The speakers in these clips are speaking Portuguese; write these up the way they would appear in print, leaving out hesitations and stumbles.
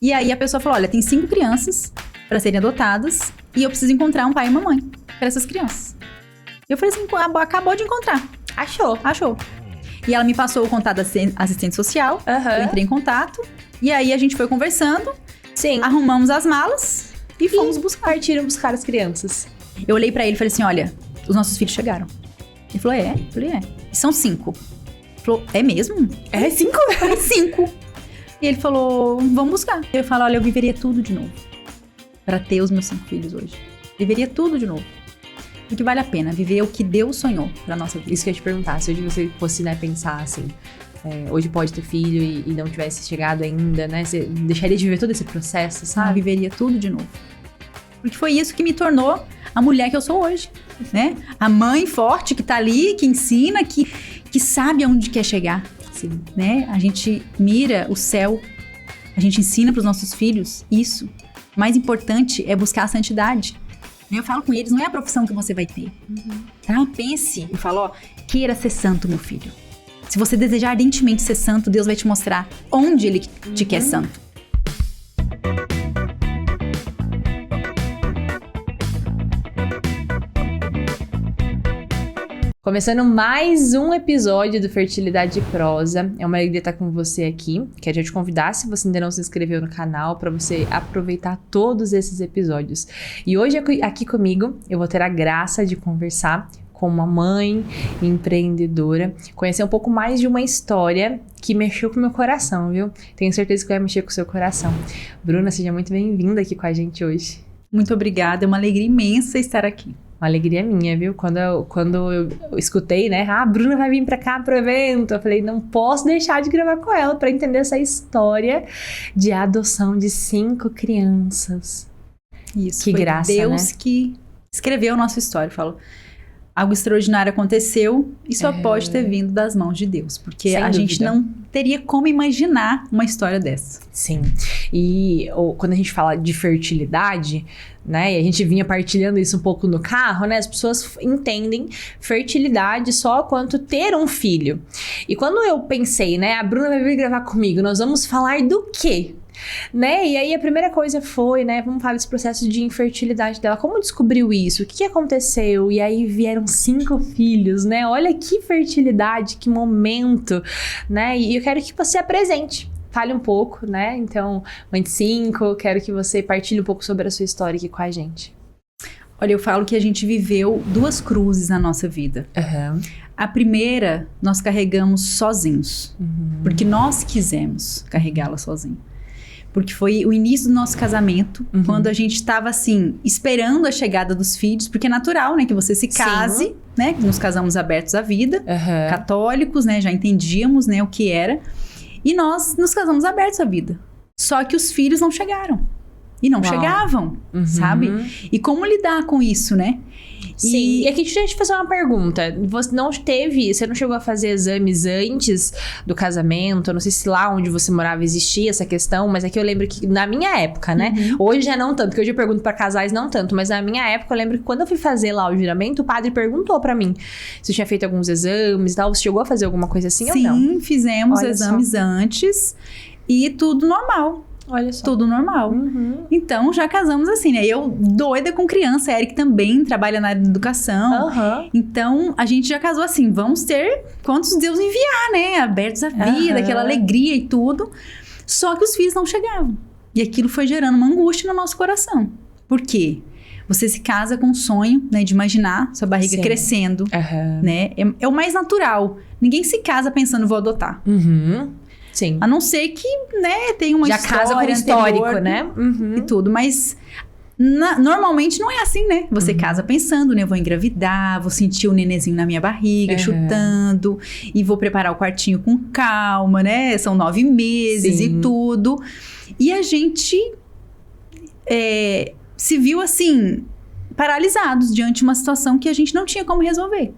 E aí a pessoa falou, olha, tem 5 crianças para serem adotadas e eu preciso encontrar um pai e uma mãe para essas crianças. Eu falei assim, acabou de encontrar. Achou. E ela me passou o contato da assistente social, eu entrei em contato, e aí a gente foi conversando, arrumamos as malas e fomos buscar. Partiram buscar as crianças. Eu olhei pra ele e falei assim, olha, os nossos filhos chegaram. Ele falou, é? Eu falei, é. E são 5. Ele falou, é mesmo? É 5? É 5. E ele falou, vamos buscar. Eu falo, olha, eu viveria tudo de novo pra ter os meus 5 filhos hoje. Viveria tudo de novo. Porque vale a pena viver o que Deus sonhou pra nossa vida. Isso que eu ia te perguntar, se hoje você fosse, né, pensar assim, hoje pode ter filho e não tivesse chegado ainda, né, você deixaria de viver todo esse processo, sabe? Eu viveria tudo de novo. Porque foi isso que me tornou a mulher que eu sou hoje, né? A mãe forte que tá ali, que ensina, que sabe aonde quer chegar, Sim. né? A gente mira o céu, a gente ensina pros nossos filhos isso. O mais importante é buscar a santidade. Eu falo com eles, não é a profissão que você vai ter. Tá? Pense e falo, ó, queira ser santo, meu filho. Se você desejar ardentemente ser santo, Deus vai te mostrar onde Ele te quer santo. Começando mais um episódio do Fertilidade Prosa. É uma alegria estar com você aqui. Quero te convidar, se você ainda não se inscreveu no canal, para você aproveitar todos esses episódios. E hoje aqui comigo eu vou ter a graça de conversar com uma mãe empreendedora, conhecer um pouco mais de uma história que mexeu com o meu coração, viu? Tenho certeza que vai mexer com o seu coração. Bruna, seja muito bem-vinda aqui com a gente hoje. Muito obrigada, é uma alegria imensa estar aqui. Uma alegria minha, viu? Quando eu escutei, né? A Bruna vai vir pra cá pro evento. Eu falei, não posso deixar de gravar com ela pra entender essa história de adoção de 5 crianças. Isso, que foi graça, Deus, né? que escreveu a nossa história. Eu falo, algo extraordinário aconteceu e só pode ter vindo das mãos de Deus. Porque Sem a gente dúvida. não teria como imaginar uma história dessa. Sim. E quando a gente fala de fertilidade, né? E a gente vinha partilhando isso um pouco no carro, né? As pessoas entendem fertilidade só quanto ter um filho. E quando eu pensei, né? A Bruna vai vir gravar comigo, nós vamos falar do quê? Né? E aí a primeira coisa foi, né? Vamos falar desse processo de infertilidade dela. Como descobriu isso? O que aconteceu? E aí vieram 5 filhos, né? Olha que fertilidade, que momento, né? E eu quero que você apresente. Fale um pouco, né? Então, mãe de 5, quero que você partilhe um pouco sobre a sua história aqui com a gente. Olha, eu falo que a gente viveu 2 cruzes na nossa vida. A primeira, nós carregamos sozinhos. Porque nós quisemos carregá-la sozinho. Porque foi o início do nosso casamento, quando a gente estava, assim, esperando a chegada dos filhos. Porque é natural, né? Que você se case, Sim. né? Que nos casamos abertos à vida. Católicos, né? Já entendíamos, né? O que era. E nós nos casamos abertos à vida. Só que os filhos não chegaram. E não chegavam, sabe? E como lidar com isso, né? Sim. E aqui deixa eu te fazer uma pergunta. Você não chegou a fazer exames antes do casamento? Eu não sei se lá onde você morava existia essa questão, mas aqui eu lembro que na minha época, né? Hoje já não tanto, porque hoje eu pergunto pra casais não tanto, mas na minha época eu lembro que quando eu fui fazer lá o juramento, o padre perguntou pra mim se eu tinha feito alguns exames e tal. Você chegou a fazer alguma coisa assim ou não? Sim, fizemos Olha exames só. antes e tudo normal. Olha só. Tudo normal. Então, já casamos assim, né? Eu doida com criança, a Eric também trabalha na área de educação. Então, a gente já casou assim, vamos ter quantos Deus enviar, né? Abertos à vida, aquela alegria e tudo. Só que os filhos não chegavam. E aquilo foi gerando uma angústia no nosso coração. Por quê? Você se casa com um sonho, né? De imaginar sua barriga crescendo, né? É o mais natural. Ninguém se casa pensando, vou adotar. Sim. A não ser que, né, tenha uma Já história casa com o histórico, anterior, né? E tudo, mas normalmente não é assim, né? Você casa pensando, né? Vou engravidar, vou sentir o nenenzinho na minha barriga, chutando, e vou preparar o quartinho com calma, né? São 9 meses e tudo. E a gente se viu, assim, paralisados diante de uma situação que a gente não tinha como resolver.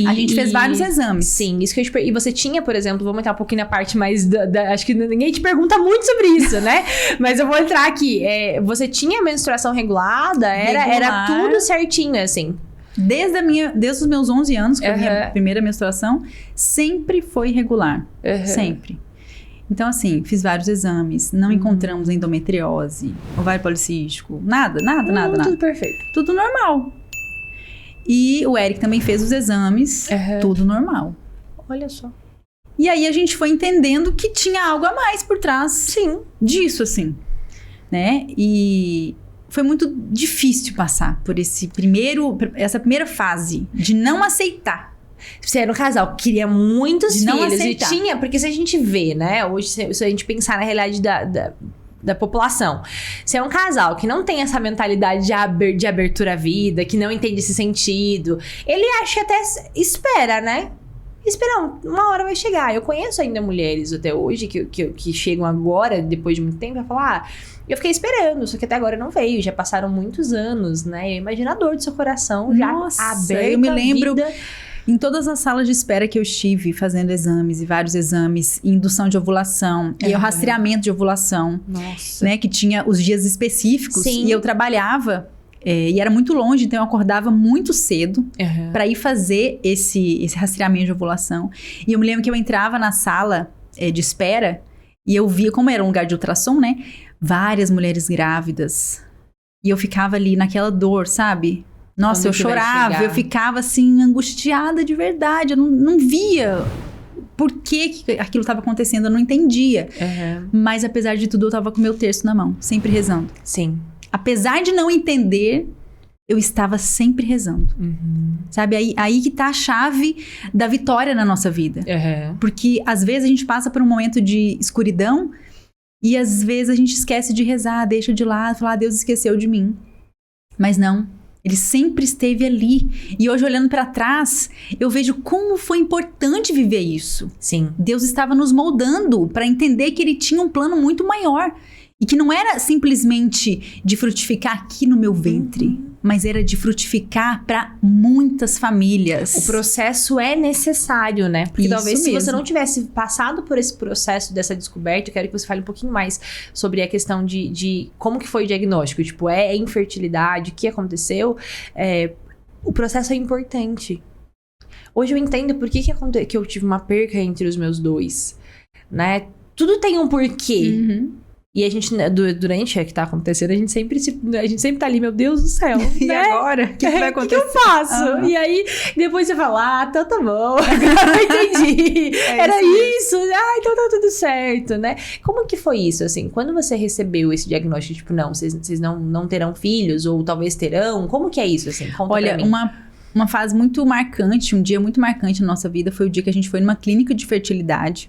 A gente fez vários exames. Sim, isso que eu E você tinha, por exemplo, vamos entrar um pouquinho na parte mais acho que ninguém te pergunta muito sobre isso, né? Mas eu vou entrar aqui. Você tinha menstruação regulada? Era tudo certinho, assim? Desde os meus 11 anos, que foi a minha primeira menstruação, sempre foi regular. Sempre. Então, assim, fiz vários exames, não encontramos endometriose, ovário policístico, nada. Tudo perfeito. Tudo normal. E o Eric também fez os exames, tudo normal. Olha só. E aí a gente foi entendendo que tinha algo a mais por trás disso, assim, né? E foi muito difícil passar por essa primeira fase de não aceitar. Você era um casal que queria muitos de não filhos aceitar. E tinha, porque se a gente vê, né, hoje, se a gente pensar na realidade da população, se é um casal que não tem essa mentalidade de abertura à vida, que não entende esse sentido, ele acha que até espera, né? Esperar, uma hora vai chegar. Eu conheço ainda mulheres até hoje que chegam agora, depois de muito tempo, a falar: eu fiquei esperando, só que até agora não veio. Já passaram muitos anos, né? Imagina a dor do seu coração já aberta. Eu me lembro em todas as salas de espera que eu estive fazendo exames e vários exames, indução de ovulação e o rastreamento de ovulação. Nossa. Né? Que tinha os dias específicos. Sim. E eu trabalhava. E era muito longe, então eu acordava muito cedo para ir fazer esse rastreamento de ovulação. E eu me lembro que eu entrava na sala de espera e eu via, como era um lugar de ultrassom, né? Várias mulheres grávidas. E eu ficava ali naquela dor, sabe? Nossa, eu chorava, eu ficava assim, angustiada de verdade. Eu não via por que aquilo estava acontecendo, eu não entendia. Mas apesar de tudo, eu tava com o meu terço na mão, sempre rezando. Sim. Apesar de não entender, eu estava sempre rezando. Sabe? Aí que tá a chave da vitória na nossa vida. Porque às vezes a gente passa por um momento de escuridão e às vezes a gente esquece de rezar, deixa de lado, falar: Deus esqueceu de mim. Mas não. Ele sempre esteve ali. E hoje, olhando para trás, eu vejo como foi importante viver isso. Sim. Deus estava nos moldando para entender que ele tinha um plano muito maior. E que não era simplesmente de frutificar aqui no meu ventre, mas era de frutificar para muitas famílias. O processo é necessário, né? Porque Isso talvez se mesmo. você não tivesse passado por esse processo dessa descoberta, eu quero que você fale um pouquinho mais sobre a questão de como que foi o diagnóstico. Tipo, é infertilidade, o que aconteceu? O processo é importante. Hoje eu entendo por que eu tive uma perca entre os meus dois, né? Tudo tem um porquê. E a gente, durante o que tá acontecendo, a gente sempre tá ali: meu Deus do céu, E né? agora? O que vai acontecer? O que eu faço? E aí, depois você fala: então tá bom, agora eu entendi. Era isso. Então tá tudo certo, né? Como que foi isso, assim? Quando você recebeu esse diagnóstico, tipo, não, vocês não terão filhos, ou talvez terão, como que é isso, assim? Conta pra mim. Uma fase muito marcante, um dia muito marcante na nossa vida foi o dia que a gente foi numa clínica de fertilidade.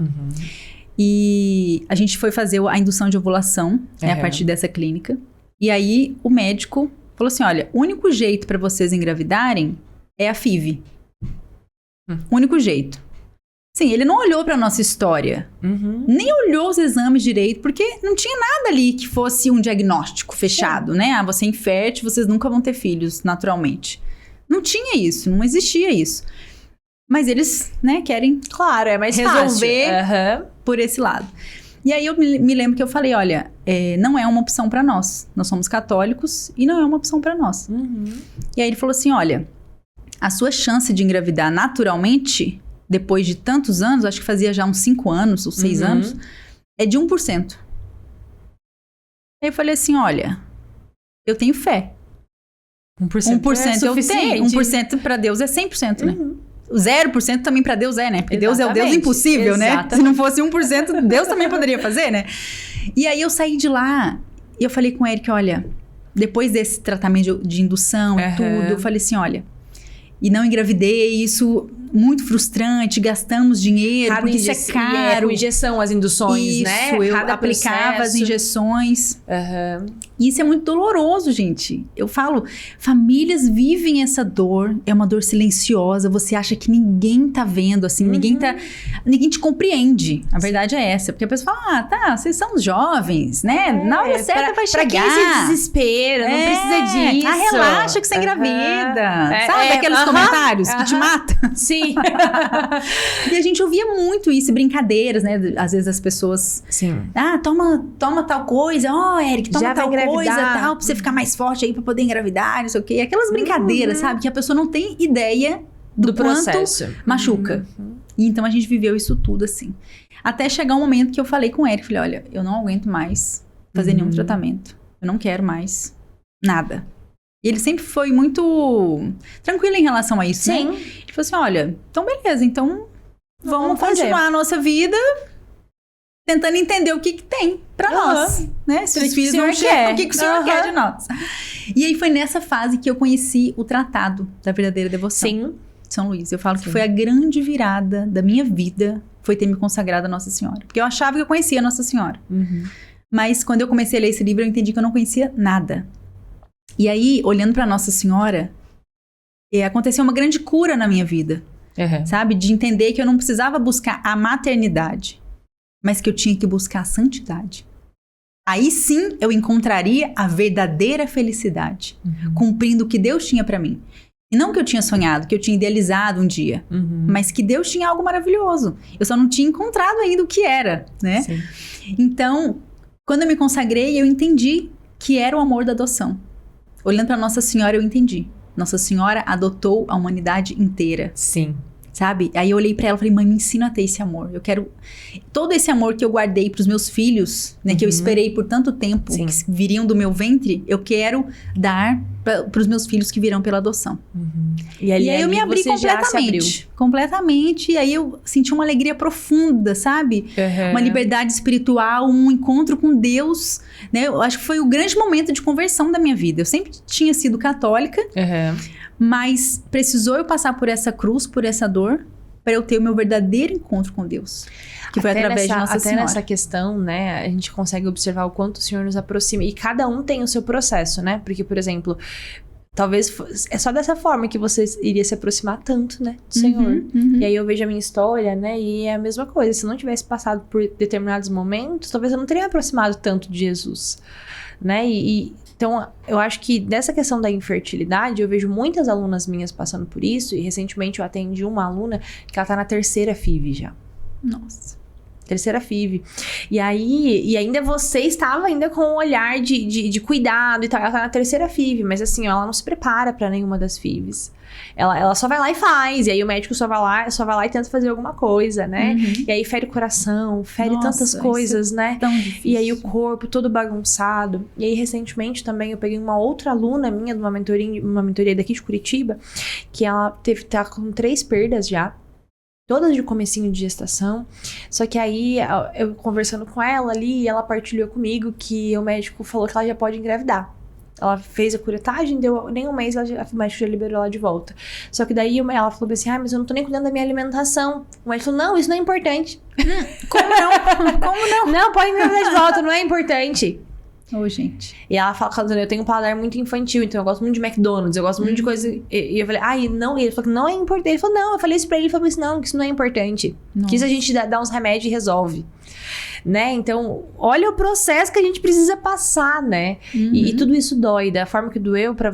E a gente foi fazer a indução de ovulação, a partir dessa clínica. E aí o médico falou assim: olha, o único jeito para vocês engravidarem é a FIV. O único jeito. Sim, ele não olhou pra nossa história. Nem olhou os exames direito, porque não tinha nada ali que fosse um diagnóstico fechado, né? Você é infértil, vocês nunca vão ter filhos, naturalmente. Não tinha isso, não existia isso. Mas eles, né, querem, claro, é mais resolver fácil. Por esse lado. E aí eu me lembro que eu falei: olha, não é uma opção pra nós. Nós somos católicos e não é uma opção pra nós. E aí ele falou assim: olha, a sua chance de engravidar naturalmente, depois de tantos anos, acho que fazia já uns 5 anos ou 6 anos, é de 1%. Aí eu falei assim: olha, eu tenho fé. 1% eu tenho. 1% pra Deus é 100%, né? O 0% também pra Deus né? Porque Deus é o Deus impossível, né? Se não fosse 1%, Deus também poderia fazer, né? E aí eu saí de lá e eu falei com o Eric: olha, depois desse tratamento de indução e tudo, eu falei assim: olha, e não engravidei, isso muito frustrante, gastamos dinheiro, porque isso é caro. Injeção, as induções, né? Isso, eu aplicava as injeções. E isso é muito doloroso, gente. Eu falo, famílias vivem essa dor, é uma dor silenciosa, você acha que ninguém tá vendo, assim, ninguém te compreende. A verdade é essa, porque a pessoa fala: vocês são jovens, né? Na hora certa vai chegar. Pra que esse desespero? Não precisa disso. Relaxa que você engravida. Sabe aqueles comentários que te matam? Sim. E a gente ouvia muito isso, brincadeiras, né? Às vezes as pessoas... Sim. Toma tal coisa. Eric, toma já tal coisa, tal, pra você ficar mais forte aí, pra poder engravidar, não sei o quê. Aquelas brincadeiras, sabe? Que a pessoa não tem ideia do processo. Machuca. E então a gente viveu isso tudo assim. Até chegar um momento que eu falei com o Eric, falei, olha, eu não aguento mais fazer nenhum tratamento. Eu não quero mais nada. E ele sempre foi muito tranquilo em relação a isso, Sim. né? Ele falou assim, olha, então beleza, então vamos continuar a nossa vida tentando entender o que tem pra nós, né? Se os filhos não chegam, o que o Senhor quer de nós. E aí foi nessa fase que eu conheci o Tratado da Verdadeira Devoção. Sim. São Luís. Eu falo que foi a grande virada da minha vida, foi ter me consagrado a Nossa Senhora. Porque eu achava que eu conhecia a Nossa Senhora. Mas quando eu comecei a ler esse livro, eu entendi que eu não conhecia nada. E aí, olhando pra Nossa Senhora, aconteceu uma grande cura na minha vida. Sabe? De entender que eu não precisava buscar a maternidade, mas que eu tinha que buscar a santidade. Aí sim, eu encontraria a verdadeira felicidade, cumprindo o que Deus tinha pra mim. E não que eu tinha sonhado, que eu tinha idealizado um dia, mas que Deus tinha algo maravilhoso. Eu só não tinha encontrado ainda o que era, né? Sim. Então, quando eu me consagrei, eu entendi que era o amor da adoção. Olhando pra Nossa Senhora, eu entendi. Nossa Senhora adotou a humanidade inteira. Sim. Sabe? Aí eu olhei pra ela e falei, mãe, me ensina a ter esse amor. Eu quero todo esse amor que eu guardei pros meus filhos, né? Que eu esperei por tanto tempo, que viriam do meu ventre, eu quero dar pros meus filhos que virão pela adoção. E aí eu me abri completamente. Completamente. E aí eu senti uma alegria profunda, sabe? Uma liberdade espiritual, um encontro com Deus, né? Eu acho que foi o grande momento de conversão da minha vida. Eu sempre tinha sido católica, mas precisou eu passar por essa cruz, por essa dor, para eu ter o meu verdadeiro encontro com Deus. Que foi através de Nossa Senhora. Até nessa questão, né, a gente consegue observar o quanto o Senhor nos aproxima. E cada um tem o seu processo, né? Porque, por exemplo, talvez é só dessa forma que você iria se aproximar tanto, né, do Senhor. E aí eu vejo a minha história, né, e é a mesma coisa. Se eu não tivesse passado por determinados momentos, talvez eu não teria me aproximado tanto de Jesus, né? Então, eu acho que dessa questão da infertilidade, eu vejo muitas alunas minhas passando por isso. E recentemente eu atendi uma aluna que ela tá na 3ª FIV já. Nossa. 3ª FIV. E aí, e ainda você estava ainda com um olhar de cuidado e tal. Ela tá na 3ª FIV, mas assim, ó, ela não se prepara pra nenhuma das FIVs. Ela só vai lá e faz. E aí o médico só vai lá e tenta fazer alguma coisa, né? E aí fere o coração, fere tantas coisas, né? Tão difícil. E aí o corpo todo bagunçado. E aí recentemente também eu peguei uma outra aluna minha de uma mentoria daqui de Curitiba, que ela tá com 3 perdas já. Todas de comecinho de gestação. Só que aí, eu conversando com ela ali, ela partilhou comigo que o médico falou que ela já pode engravidar. Ela fez a curetagem, deu nem um mês, o médico já liberou ela de volta. Só que daí ela falou assim, mas eu não tô nem cuidando da minha alimentação. O médico falou, não, isso não é importante. Como não? Como não? Não, pode engravidar de volta, não é importante. Gente. E ela fala, eu tenho um paladar muito infantil, então eu gosto muito de McDonald's, eu gosto muito de coisa. E eu falei, não, e ele falou que não é importante. Ele falou, não, eu falei isso pra ele, ele falou assim, não, que isso não é importante. Nossa. Que isso a gente dá uns remédios e resolve. Né? Então, olha o processo que a gente precisa passar, né? E tudo isso dói, da forma que doeu pra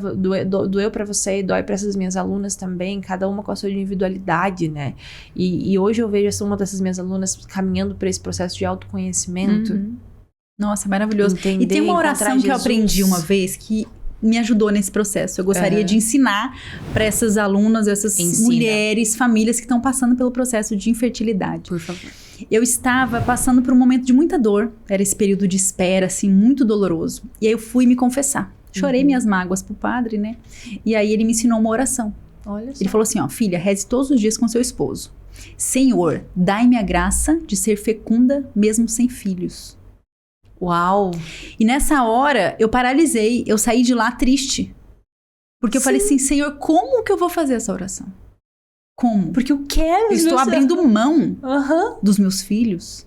você e dói pra essas minhas alunas também, cada uma com a sua individualidade, né? E hoje eu vejo uma dessas minhas alunas caminhando pra esse processo de autoconhecimento. Nossa, maravilhoso. E tem uma oração que eu aprendi uma vez que me ajudou nesse processo. Eu gostaria de ensinar para essas alunas, essas mulheres, famílias que estão passando pelo processo de infertilidade. Por favor. Eu estava passando por um momento de muita dor. Era esse período de espera, assim, muito doloroso. E aí eu fui me confessar. Chorei minhas mágoas pro padre, né? E aí ele me ensinou uma oração. Olha só. Ele falou assim, filha, reze todos os dias com seu esposo. Senhor, dai-me a graça de ser fecunda mesmo sem filhos. Uau! E nessa hora, eu paralisei, eu saí de lá triste. Porque eu falei assim, Senhor, como que eu vou fazer essa oração? Como? Porque eu quero. Eu estou abrindo mão dos meus filhos.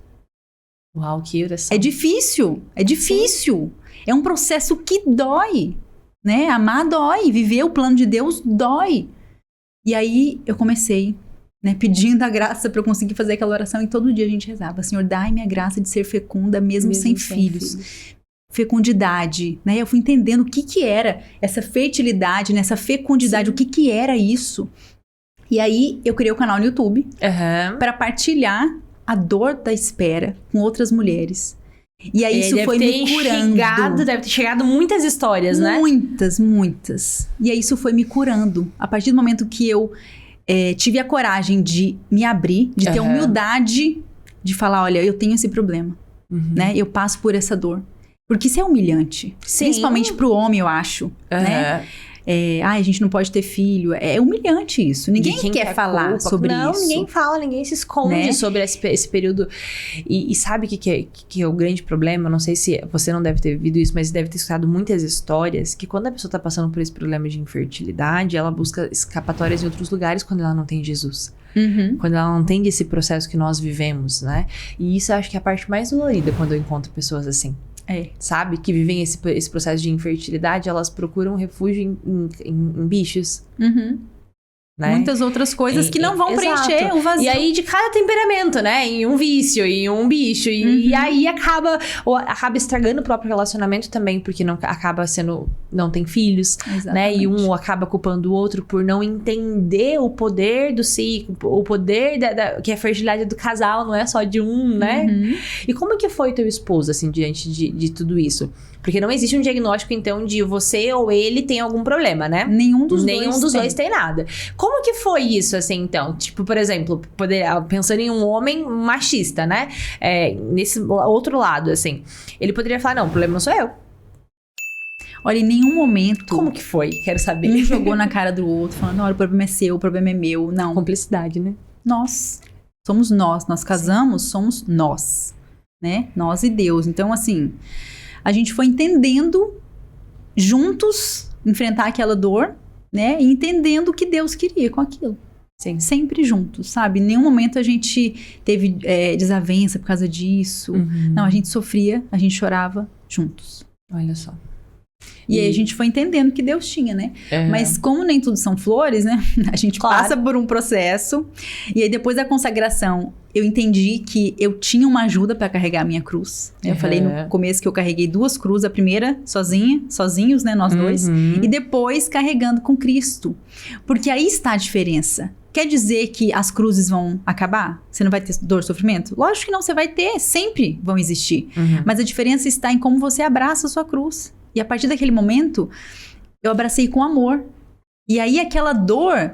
Uau, que oração. É difícil. Sim. É um processo que dói, né? Amar dói, viver o plano de Deus dói. E aí, eu comecei, né, pedindo a graça para eu conseguir fazer aquela oração, e todo dia a gente rezava, Senhor, dai-me a graça de ser fecunda mesmo sem filhos. Fecundidade, né? Eu fui entendendo o que era essa fertilidade, né? Essa fecundidade, o que era isso. E aí, eu criei o canal no YouTube para partilhar a dor da espera com outras mulheres. E aí, isso foi me curando. Deve ter chegado muitas histórias, né? Muitas. E aí, isso foi me curando. A partir do momento que eu tive a coragem de me abrir, de ter humildade de falar, olha, eu tenho esse problema, né? Eu passo por essa dor. Porque isso é humilhante. Sim. Principalmente pro homem, eu acho, né? A gente não pode ter filho. É humilhante isso. Ninguém quer falar sobre isso. Não, ninguém fala, ninguém se esconde, né? Sobre esse período. E sabe o que é o grande problema? Eu não sei se você não deve ter vivido isso, mas deve ter escutado muitas histórias que quando a pessoa tá passando por esse problema de infertilidade, ela busca escapatórias em outros lugares quando ela não tem Jesus. Quando ela não entende esse processo que nós vivemos, né? E isso eu acho que é a parte mais dolorida quando eu encontro pessoas assim. Sabe? Que vivem esse processo de infertilidade, elas procuram refúgio em bichos. Né? Muitas outras coisas que não vão preencher o vazio. E aí, de cada temperamento, né? Em um vício, em um bicho. E aí acaba estragando o próprio relacionamento também, porque não tem filhos. Exatamente. Né? E um acaba culpando o outro por não entender o poder do ciclo, o poder que a fertilidade do casal não é só de um, né? E como que foi teu esposo, assim, diante de tudo isso? Porque não existe um diagnóstico, então, de você ou ele tem algum problema, né? Nenhum dos dois tem nada. Como que foi isso, assim, então? Tipo, por exemplo, pensando em um homem machista, né? Nesse outro lado, assim. Ele poderia falar, não, o problema não sou eu. Olha, em nenhum momento... Como que foi? Quero saber. Um jogou na cara do outro, falando, olha, o problema é seu, o problema é meu. Não. Cumplicidade, né? Somos nós. Nós casamos, somos nós. Né? Nós e Deus. Então, assim... A gente foi entendendo juntos enfrentar aquela dor, né? E entendendo o que Deus queria com aquilo. Sim. Sempre juntos, sabe? Em nenhum momento a gente teve desavença por causa disso. Não, a gente sofria, a gente chorava juntos. Olha só. E aí a gente foi entendendo o que Deus tinha, né? Mas como nem tudo são flores, né? A gente passa por um processo. E aí depois da consagração, eu entendi que eu tinha uma ajuda para carregar a minha cruz. Eu falei no começo que eu carreguei 2 cruzes. A primeira sozinhos, né? Nós dois. E depois carregando com Cristo. Porque aí está a diferença. Quer dizer que as cruzes vão acabar? Você não vai ter dor, sofrimento? Lógico que não, você vai ter. Sempre vão existir. Mas a diferença está em como você abraça a sua cruz. E a partir daquele momento, eu abracei com amor. E aí aquela dor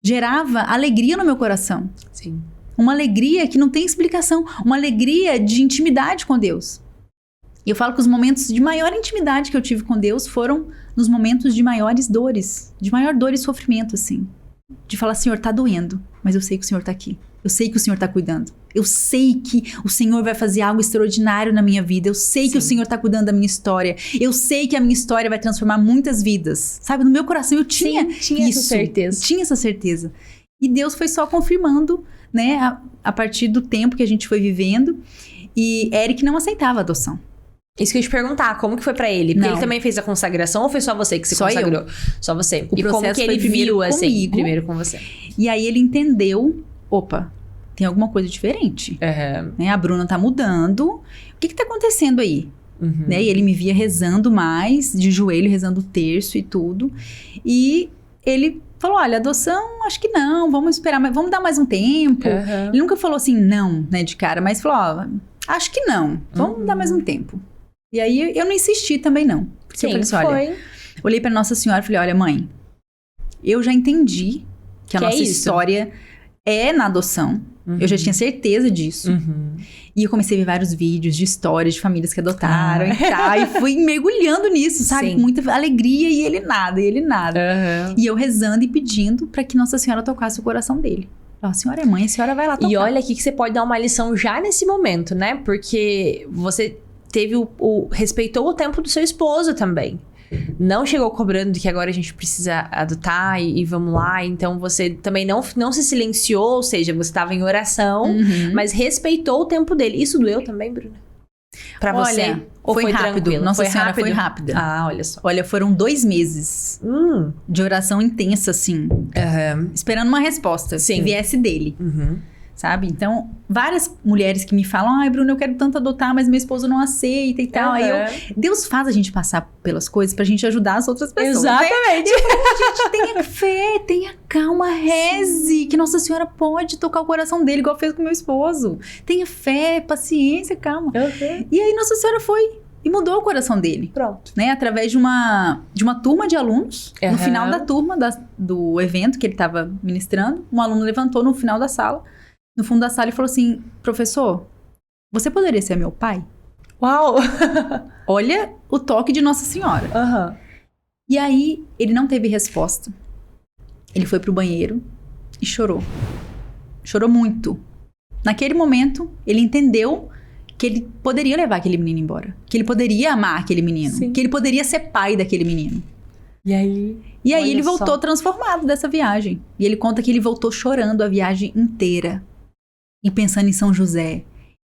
gerava alegria no meu coração. Sim. Uma alegria que não tem explicação. Uma alegria de intimidade com Deus. E eu falo que os momentos de maior intimidade que eu tive com Deus foram nos momentos de maiores dores. De maior dor e sofrimento, assim. De falar, Senhor, tá doendo, mas eu sei que o Senhor tá aqui. Eu sei que o Senhor tá cuidando. Eu sei que o Senhor vai fazer algo extraordinário na minha vida. Eu sei que o Senhor tá cuidando da minha história. Eu sei que a minha história vai transformar muitas vidas. Sabe, no meu coração eu tinha essa certeza. Tinha essa certeza. E Deus foi só confirmando, né, a partir do tempo que a gente foi vivendo. E Eric não aceitava a adoção. Isso que eu ia te perguntar, como que foi pra ele? Porque ele também fez a consagração ou foi só você que se consagrou? Só você. O processo como que ele viu assim, primeiro com você? E aí ele entendeu, opa, tem alguma coisa diferente. Né? A Bruna tá mudando. O que tá acontecendo aí? Né? E ele me via rezando mais, de joelho, rezando o terço e tudo. E ele falou, olha, adoção, acho que não, vamos esperar, mas vamos dar mais um tempo. Ele nunca falou assim, não, né, de cara, mas falou, ó, acho que não, vamos dar mais um tempo. E aí eu não insisti também não. Porque eu falei assim, olha, olhei pra Nossa Senhora e falei, olha, mãe, eu já entendi que a nossa história é na adoção. Eu já tinha certeza disso. E eu comecei a ver vários vídeos de histórias de famílias que adotaram e tal. E fui mergulhando nisso, sabe? Com muita alegria e ele nada. E eu rezando e pedindo pra que Nossa Senhora tocasse o coração dele. A senhora é mãe, a senhora vai lá tocar. E olha aqui que você pode dar uma lição já nesse momento, né? Porque você teve respeitou o tempo do seu esposo também. Não chegou cobrando de que agora a gente precisa adotar e vamos lá. Então você também não se silenciou, ou seja, você estava em oração, mas respeitou o tempo dele. Isso doeu também, Bruna? Pra você? Ou foi rápido. Tranquilo? Nossa Senhora foi rápida. Ah, olha só. Olha, foram 2 meses de oração intensa, assim. Esperando uma resposta que viesse dele. Sabe? Então, várias mulheres que me falam, ai, Bruna, eu quero tanto adotar, mas meu esposo não aceita e tal. Aí Deus faz a gente passar pelas coisas pra gente ajudar as outras pessoas. Exatamente. Né? Tipo, gente, tenha fé, tenha calma, reze, que Nossa Senhora pode tocar o coração dele, igual fez com meu esposo. Tenha fé, paciência, calma. E aí Nossa Senhora foi e mudou o coração dele. Pronto. Né? Através de uma turma de alunos, no final da turma do evento que ele estava ministrando, um aluno levantou no final da sala, no fundo da sala, e falou assim: professor, você poderia ser meu pai? Uau! Olha o toque de Nossa Senhora. E aí, ele não teve resposta. Ele foi pro banheiro e chorou. Chorou muito. Naquele momento, ele entendeu que ele poderia levar aquele menino embora. Que ele poderia amar aquele menino. Sim. Que ele poderia ser pai daquele menino. E aí ele voltou transformado dessa viagem. E ele conta que ele voltou chorando a viagem inteira. E pensando em São José.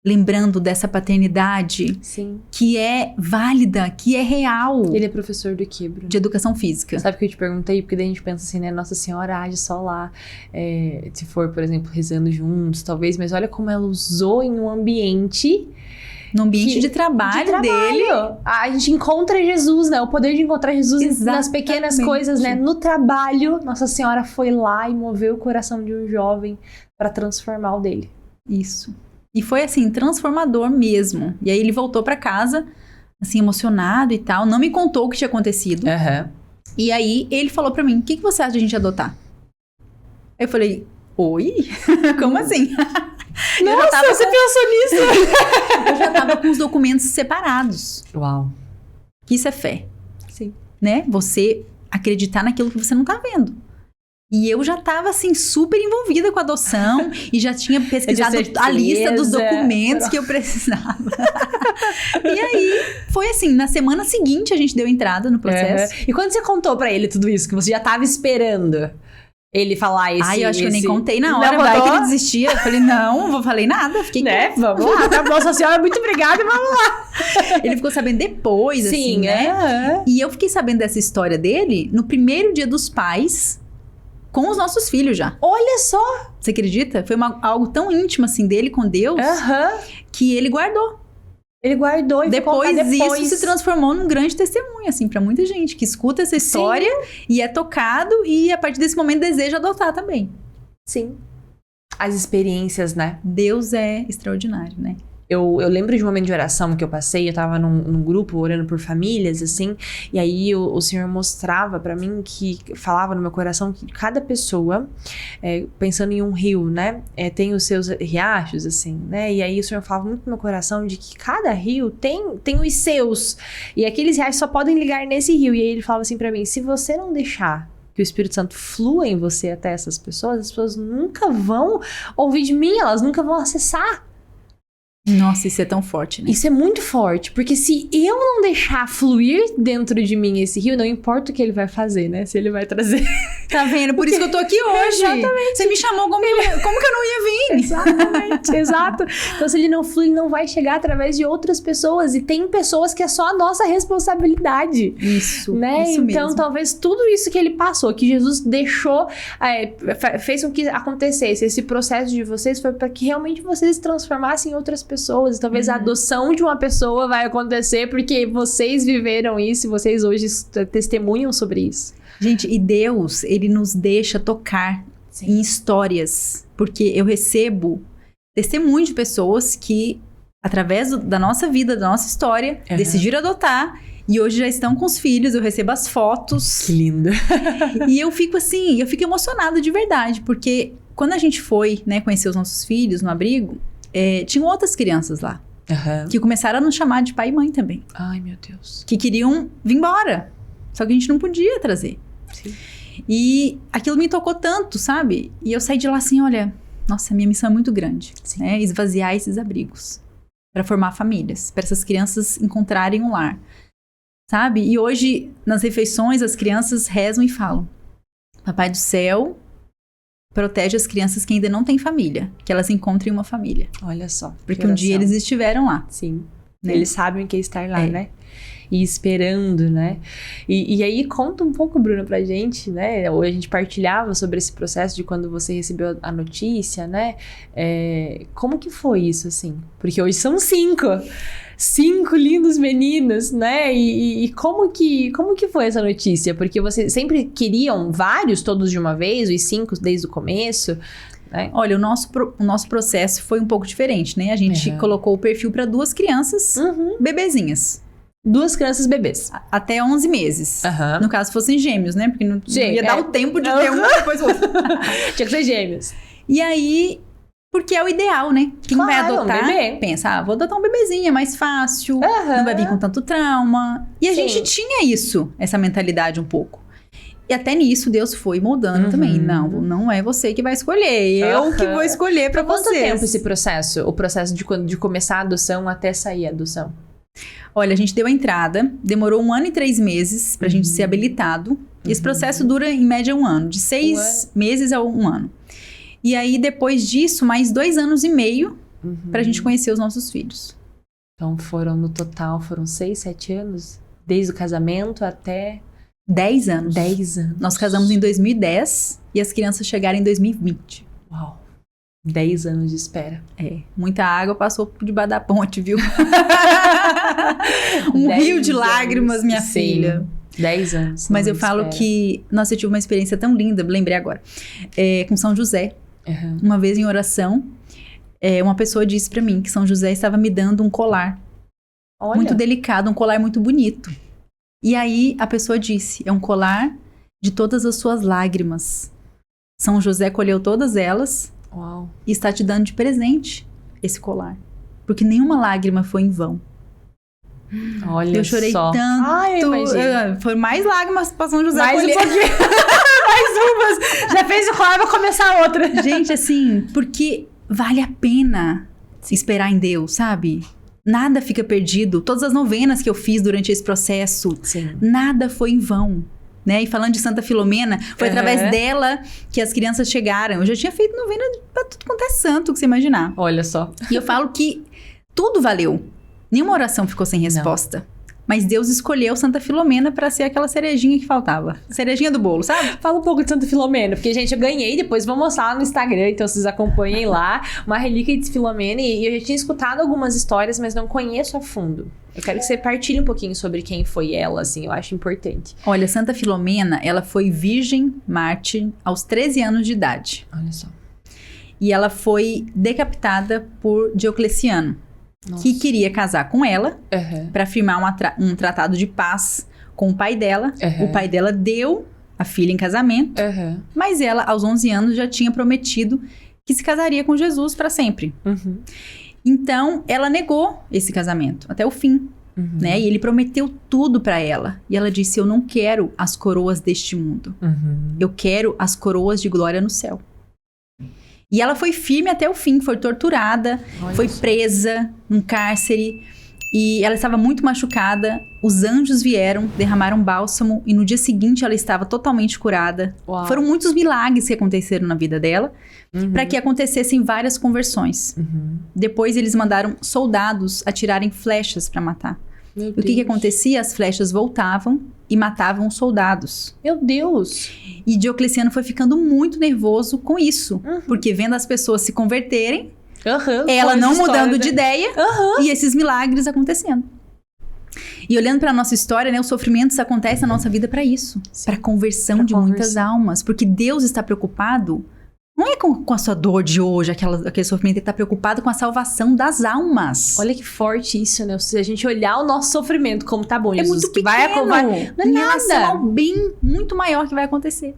Lembrando dessa paternidade. Sim. Que é válida, que é real. Ele é professor do quê, Bruno? De educação física. Sabe o que eu te perguntei? Porque daí a gente pensa assim, né? Nossa Senhora age só lá. Se for, por exemplo, rezando juntos, talvez. Mas olha como ela usou em um ambiente... No ambiente de trabalho dele. A gente encontra Jesus, né? O poder de encontrar Jesus nas pequenas coisas, né? No trabalho, Nossa Senhora foi lá e moveu o coração de um jovem para transformar o dele. Isso. E foi assim, transformador mesmo. E aí ele voltou pra casa, assim, emocionado e tal. Não me contou o que tinha acontecido. E aí ele falou pra mim: o que você acha de a gente adotar? Eu falei: oi? Como assim? Nossa, você pensou nisso? Eu já tava com os documentos separados. Uau. Que isso é fé. Sim. Né? Você acreditar naquilo que você não tá vendo. E eu já tava, assim, super envolvida com a adoção. E já tinha pesquisado a lista dos documentos que eu precisava. E aí, foi assim, na semana seguinte a gente deu entrada no processo. E quando você contou pra ele tudo isso, que você já tava esperando... Ele falar esse... eu acho que eu nem contei na hora. Vai que ele desistia. Eu falei, não falei nada. Fiquei quieta. Vamos lá. Tá bom, Nossa Senhora, muito obrigada, vamos lá. Ele ficou sabendo depois, assim, né? E eu fiquei sabendo dessa história dele no primeiro Dia dos Pais, com os nossos filhos já. Olha só! Você acredita? Foi algo tão íntimo, assim, dele com Deus, que ele guardou. Ele guardou e depois isso se transformou num grande testemunho, assim, pra muita gente que escuta essa história e é tocado e a partir desse momento deseja adotar também. Sim. As experiências, né? Deus é extraordinário, né? Eu lembro de um momento de oração que eu passei, eu tava num grupo orando por famílias, assim, e aí o Senhor mostrava pra mim que, falava no meu coração que cada pessoa, pensando em um rio, né, tem os seus riachos, assim, né, e aí o Senhor falava muito no meu coração de que cada rio tem os seus, e aqueles riachos só podem ligar nesse rio, e aí ele falava assim pra mim: se você não deixar que o Espírito Santo flua em você até essas pessoas, as pessoas nunca vão ouvir de mim, elas nunca vão acessar. Nossa, isso é tão forte, né? Isso é muito forte, porque se eu não deixar fluir dentro de mim esse rio, não importa o que ele vai fazer, né? Se ele vai trazer... Tá vendo? Por isso que eu tô aqui hoje. Exatamente. Você me chamou como que eu não ia vir? Exatamente, exato. Então, se ele não flui, ele não vai chegar através de outras pessoas. E tem pessoas que é só a nossa responsabilidade. Isso, né? Isso então, mesmo. talvez tudo isso que ele passou, que Jesus deixou, fez com que acontecesse. Esse processo de vocês foi para que realmente vocês se transformassem em outras pessoas. E talvez a adoção de uma pessoa vai acontecer porque vocês viveram isso e vocês hoje testemunham sobre isso. Gente, e Deus, ele nos deixa tocar em histórias. Porque eu recebo testemunho de pessoas que, através da nossa vida, da nossa história, decidiram adotar. E hoje já estão com os filhos, eu recebo as fotos. Que linda. E eu fico assim, eu fico emocionada de verdade. Porque quando a gente foi, né, conhecer os nossos filhos no abrigo, tinham outras crianças lá. Que começaram a nos chamar de pai e mãe também. Ai, meu Deus. Que queriam vir embora. Só que a gente não podia trazer. Sim. E aquilo me tocou tanto, sabe? E eu saí de lá assim, olha, nossa, minha missão é muito grande, né? Esvaziar esses abrigos para formar famílias, para essas crianças encontrarem um lar, sabe? E hoje, nas refeições, as crianças rezam e falam: Papai do Céu, protege as crianças que ainda não têm família, que elas encontrem uma família. Olha só. Porque um dia eles estiveram lá. Sim. Né? Eles sabem o que é estar lá, né? E esperando, né? E aí conta um pouco, Bruno, pra gente, né? Ou a gente partilhava sobre esse processo de quando você recebeu a notícia, né? Como que foi isso, assim? Porque hoje são 5 lindos meninos, né? E como que foi essa notícia? Porque vocês sempre queriam vários, todos de uma vez, os 5 desde o começo, né? Olha, o nosso processo foi um pouco diferente, né? A gente colocou o perfil para 2 crianças bebezinhas. 2 crianças bebês. Até 11 meses. No caso, fossem gêmeos, né? Porque não ia dar o tempo de ter um depois o outro. Tinha que ser gêmeos. E aí, porque é o ideal, né? Quem vai adotar, pensa, vou adotar um bebezinho, é mais fácil, não vai vir com tanto trauma. E a gente tinha isso, essa mentalidade um pouco. E até nisso Deus foi moldando também. Não é você que vai escolher, eu que vou escolher pra vocês. Quanto tempo esse processo? O processo de começar a adoção até sair a adoção? Olha, a gente deu a entrada, demorou 1 ano e 3 meses pra gente ser habilitado. Esse processo dura em média 1 ano, de 6 meses a 1 ano. E aí, depois disso, mais 2 anos e meio pra gente conhecer os nossos filhos. Então, no total, foram 6, 7 anos? Desde o casamento até... 10 anos. 10 anos. Nós casamos em 2010 e as crianças chegaram em 2020. Uau. 10 anos de espera. Muita água passou por debaixo da ponte, viu? Um rio de lágrimas, minha filha. 10 anos. Mas eu falo que... Nossa, eu tive uma experiência tão linda, lembrei agora. Com São José. Uma vez em oração, uma pessoa disse pra mim que São José estava me dando um colar. Olha. Muito delicado, um colar muito bonito. E aí a pessoa disse, é um colar de todas as suas lágrimas. São José colheu todas elas e está te dando de presente esse colar. Porque nenhuma lágrima foi em vão. Olha, eu chorei tanto. Foi mais lágrimas pra São José mais colher. Um pouquinho. Mais umas. Já fez o colar, vou começar outra. Gente, assim, porque vale a pena esperar em Deus, sabe? Nada fica perdido. Todas as novenas que eu fiz durante esse processo, nada foi em vão. Né? E falando de Santa Filomena, foi através dela que as crianças chegaram. Eu já tinha feito novena pra tudo quanto é santo que você imaginar. Olha só. E eu falo que tudo valeu. Nenhuma oração ficou sem resposta. Mas Deus escolheu Santa Filomena pra ser aquela cerejinha que faltava. Cerejinha do bolo, sabe? Fala um pouco de Santa Filomena, porque, gente, eu ganhei, depois vou mostrar no Instagram, então vocês acompanhem lá, uma relíquia de Filomena, e eu já tinha escutado algumas histórias, mas não conheço a fundo. Eu quero que você partilhe um pouquinho sobre quem foi ela, assim, eu acho importante. Olha, Santa Filomena, ela foi virgem mártir aos 13 anos de idade. Olha só. E ela foi decapitada por Diocleciano. Nossa. Que queria casar com ela para firmar um tratado de paz com o pai dela. O pai dela deu a filha em casamento, mas ela, aos 11 anos, já tinha prometido que se casaria com Jesus para sempre. Então, ela negou esse casamento até o fim. Né? E ele prometeu tudo para ela. E ela disse, eu não quero as coroas deste mundo. Eu quero as coroas de glória no céu. E ela foi firme até o fim, foi torturada, foi presa num cárcere. E ela estava muito machucada. Os anjos vieram, derramaram bálsamo. E no dia seguinte ela estava totalmente curada. Foram muitos milagres que aconteceram na vida dela. Para que acontecessem várias conversões. Depois eles mandaram soldados atirarem flechas para matar. E o que acontecia? As flechas voltavam e matavam os soldados. Meu Deus! E Diocleciano foi ficando muito nervoso com isso. Porque vendo as pessoas se converterem, ela não mudando de ideia e esses milagres acontecendo. E olhando para nossa história, né, os sofrimentos acontecem na nossa vida para isso. Para conversão de muitas almas. Porque Deus está preocupado... Não é com a sua dor de hoje, aquele sofrimento. Ele tá preocupado com a salvação das almas. Olha que forte isso, né? Se a gente olhar o nosso sofrimento como tá bom, é Jesus, muito pequeno. Não é nada. Ao bem muito maior que vai acontecer.